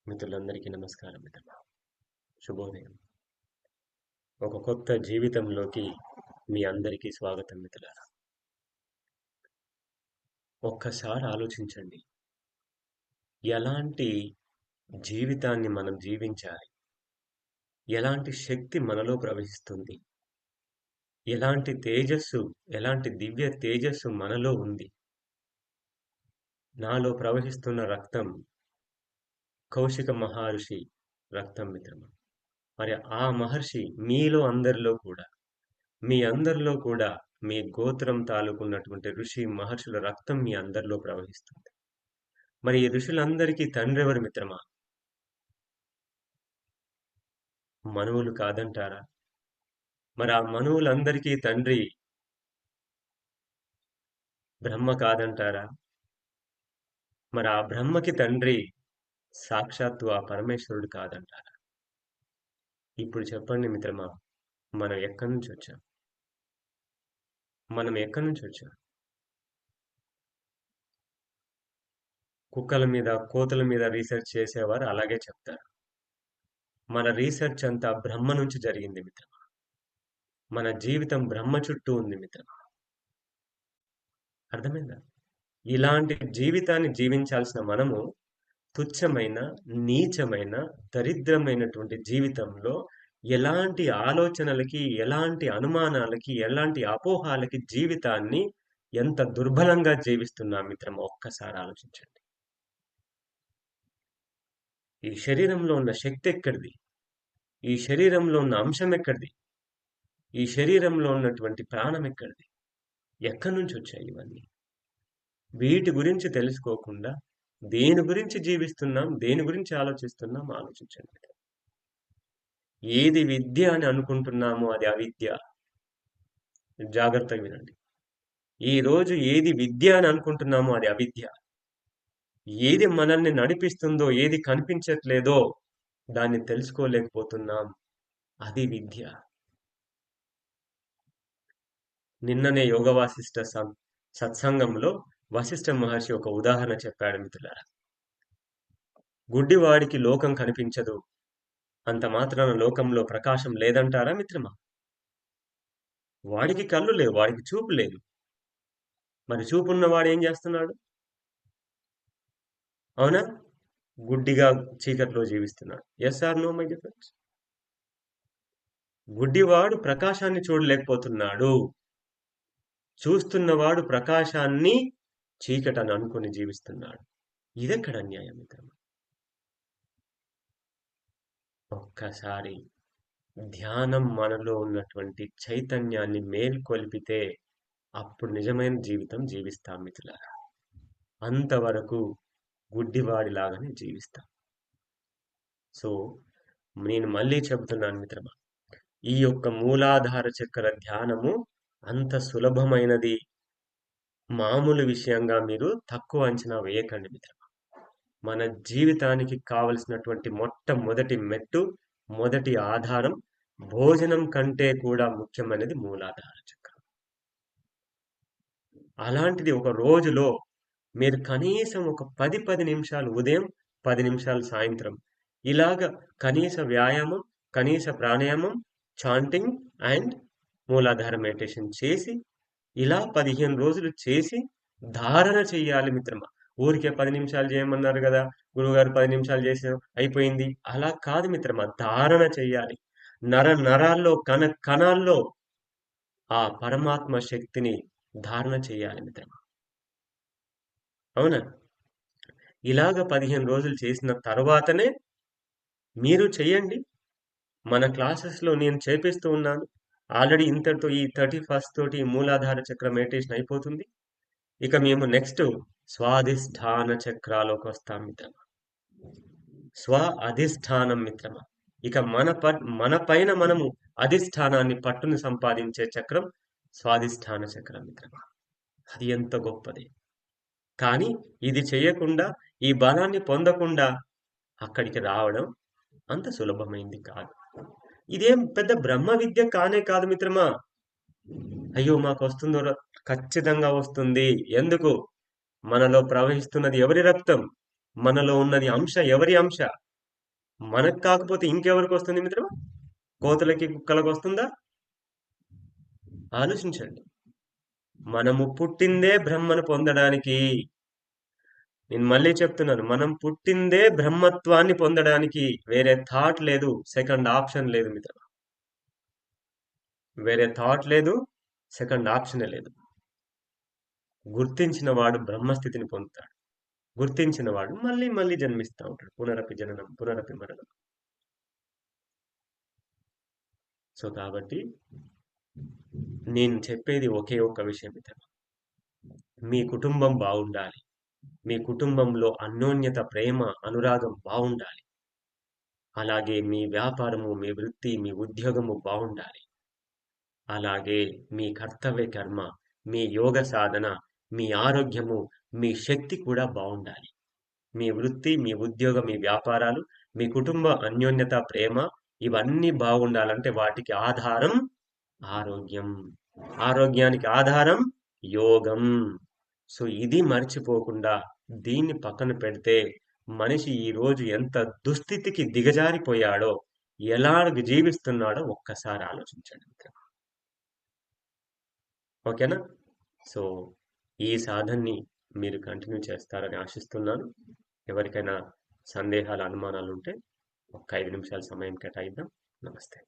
మిత్రులందరికీ నమస్కారం మిత్రులు, శుభోదయం. ఒక కొత్త జీవితంలోకి మీ అందరికీ స్వాగతం మిత్రులారా. ఒక్కసారి ఆలోచించండి, ఎలాంటి జీవితాన్ని మనం జీవించాలి, ఎలాంటి శక్తి మనలో ప్రవహిస్తుంది, ఎలాంటి దివ్య తేజస్సు మనలో ఉంది. నాలో ప్రవహిస్తున్న రక్తం కౌశిక మహర్షి రక్తం మిత్రమా. మరి ఆ మహర్షి మీలో అందరిలో కూడా, మీ అందరిలో కూడా మీ గోత్రం తాలూకున్నటువంటి ఋషి మహర్షుల రక్తం మీ అందరిలో ప్రవహిస్తుంది. మరి ఈ ఋషులందరికీ తండ్రి ఎవరు మిత్రమా? మనువులు కాదంటారా? మరి ఆ మనువులందరికీ తండ్రి బ్రహ్మ కాదంటారా? మరి ఆ బ్రహ్మకి తండ్రి సాక్షాత్తు ఆ పరమేశ్వరుడు కాదంటారా? ఇప్పుడు చెప్పండి మిత్రమా, మనం ఎక్కడి నుంచి వచ్చాం? కుక్కల మీద, కోతుల మీద రీసెర్చ్ చేసేవారు అలాగే చెప్తారు. మన రీసెర్చ్ అంతా బ్రహ్మ నుంచి జరిగింది మిత్రమా. మన జీవితం బ్రహ్మ చుట్టూ ఉంది మిత్రమా. అర్థమైందా? ఇలాంటి జీవితాన్ని జీవించాల్సిన మనము తుచ్చమైన, నీచమైన, దరిద్రమైనటువంటి జీవితంలో ఎలాంటి ఆలోచనలకి, ఎలాంటి అనుమానాలకి, ఎలాంటి అపోహాలకి జీవితాన్ని ఎంత దుర్బలంగా జీవిస్తున్నాం మిత్రమా, ఒక్కసారి ఆలోచించండి. ఈ శరీరంలో ఉన్న శక్తి ఎక్కడిది? ఈ శరీరంలో ఉన్న అంశం ఎక్కడిది? ఈ శరీరంలో ఉన్నటువంటి ప్రాణం ఎక్కడిది? ఎక్కడి నుంచి వచ్చాయి ఇవన్నీ? వీటి గురించి తెలుసుకోకుండా దేని గురించి జీవిస్తున్నాం, దేని గురించి ఆలోచిస్తున్నాం ఆలోచించండి. ఏది విద్య అని అనుకుంటున్నామో అది అవిద్య. జాగ్రత్తగా వినండి. ఈ రోజు ఏది విద్య అని అనుకుంటున్నామో అది అవిద్య. ఏది మనల్ని నడిపిస్తుందో, ఏది కనిపించట్లేదో దాన్ని తెలుసుకోలేకపోతున్నాం, అది విద్య. నిన్ననే యోగ వాసిష్ఠ సత్సంగంలో వశిష్ఠ మహర్షి ఒక ఉదాహరణ చెప్పాడు మిత్రులారా. గుడ్డివాడికి లోకం కనిపించదు, అంత మాత్రాన లోకంలో ప్రకాశం లేదంటారా మిత్రమా? వాడికి కళ్ళు లేవు, వాడికి చూపు లేదు. మరి చూపున్నవాడు ఏం చేస్తున్నాడు? అవునా? గుడ్డిగా చీకట్లో జీవిస్తున్నాడు. Yes or no my difference? గుడ్డివాడు ప్రకాశాన్ని చూడలేకపోతున్నాడు, చూస్తున్నవాడు ప్రకాశాన్ని చీకటని అనుకుని జీవిస్తున్నాడు. ఇదెక్కడ అన్యాయం మిత్రమా? ఒక్కసారి ధ్యానం మనలో ఉన్నటువంటి చైతన్యాన్ని మేల్కొల్పితే అప్పుడు నిజమైన జీవితం జీవిస్తాం మిత్రులారా. అంతవరకు గుడ్డివాడిలాగానే జీవిస్తాం. సో నేను మళ్ళీ చెబుతున్నాను మిత్రమా, ఈ యొక్క మూలాధార చక్ర ధ్యానము అంత సులభమైనది, మామూలు విషయంగా మీరు తక్కువ అంచనా వేయకండి మిత్రమా. మన జీవితానికి కావలసినటువంటి మొట్టమొదటి మెట్టు, మొదటి ఆధారం, భోజనం కంటే కూడా ముఖ్యమైనది మూలాధార చక్రం. అలాంటిది ఒక రోజులో మీరు కనీసం ఒక 10 నిమిషాలు ఉదయం, 10 నిమిషాలు సాయంత్రం ఇలాగ కనీస వ్యాయామం, కనీస ప్రాణాయామం, చాంటింగ్ అండ్ మూలాధార మెడిటేషన్ చేసి ఇలా 15 రోజులు చేసి ధారణ చెయ్యాలి మిత్రమా. ఊరికే 10 నిమిషాలు చేయమన్నారు కదా గురువుగారు, 10 నిమిషాలు చేసాం అయిపోయింది, అలా కాదు మిత్రమా. ధారణ చెయ్యాలి. నరాల్లో కణాల్లో ఆ పరమాత్మ శక్తిని ధారణ చెయ్యాలి మిత్రమా. అవునా? ఇలాగ 15 రోజులు చేసిన తర్వాతనే మీరు చెయ్యండి. మన క్లాసెస్లో నేను చేపిస్తూ ఉన్నాను. ఆల్రెడీ ఇంతటితో ఈ 31st తోటి మూలాధార చక్ర మెడిటేషన్ అయిపోతుంది. ఇక మేము నెక్స్ట్ స్వాధిష్టాన చక్రాలోకి వస్తాం మిత్రమా. స్వ అధిష్టానం మిత్రమా. ఇక మన పైన మనము అధిష్టానాన్ని, పట్టుని సంపాదించే చక్రం స్వాధిష్టాన చక్రం మిత్రమా. అది ఎంత గొప్పది. కానీ ఇది చేయకుండా, ఈ బలాన్ని పొందకుండా అక్కడికి రావడం అంత సులభమైంది కాదు. ఇదేం పెద్ద బ్రహ్మ విద్య కానే కాదు మిత్రమా. అయ్యో మాకు వస్తుందో, ఖచ్చితంగా వస్తుంది. ఎందుకు? మనలో ప్రవహిస్తున్నది ఎవరి రక్తం? మనలో ఉన్నది అంశ ఎవరి అంశ? మనకు కాకపోతే ఇంకెవరికి వస్తుంది మిత్రమా? కోతులకి, కుక్కలకు వస్తుందా? ఆలోచించండి. మనము పుట్టిందే బ్రహ్మను పొందడానికి. నేను మళ్ళీ చెప్తున్నాను, మనం పుట్టిందే బ్రహ్మత్వాన్ని పొందడానికి. వేరే థాట్ లేదు, సెకండ్ ఆప్షన్ లేదు మిత్రమా. వేరే థాట్ లేదు, సెకండ్ ఆప్షనే లేదు. గుర్తించిన వాడు బ్రహ్మస్థితిని పొందుతాడు. గుర్తించిన వాడు మళ్ళీ మళ్ళీ జన్మిస్తూ ఉంటాడు. పునరపి జననం, పునరపి మరణం. సో కాబట్టి నేను చెప్పేది ఒకే ఒక్క విషయం మిత్రమా. మీ కుటుంబం బాగుండాలి. మీ కుటుంబంలో అన్యోన్యత, ప్రేమ, అనురాగం బాగుండాలి. అలాగే మీ వ్యాపారము, మీ వృత్తి, మీ ఉద్యోగము బాగుండాలి. అలాగే మీ కర్తవ్య కర్మ, మీ యోగ సాధన, మీ ఆరోగ్యము, మీ శక్తి కూడా బాగుండాలి. మీ వృత్తి, మీ ఉద్యోగం, మీ వ్యాపారాలు, మీ కుటుంబ అన్యోన్యత, ప్రేమ ఇవన్నీ బాగుండాలంటే వాటికి ఆధారం ఆరోగ్యం. ఆరోగ్యానికి ఆధారం యోగం. సో ఇది మర్చిపోకుండా దీన్ని పక్కన పెడితే మనిషి ఈ రోజు ఎంత దుస్థితికి దిగజారిపోయాడో, ఎలా జీవిస్తున్నాడో ఒక్కసారి ఆలోచించండి. ఓకేనా? సో ఈ సాధనని మీరు కంటిన్యూ చేస్తారని ఆశిస్తున్నాను. ఎవరికైనా సందేహాలు, అనుమానాలు ఉంటే ఒక 5 నిమిషాల సమయం కేటాయిద్దాం. నమస్తే.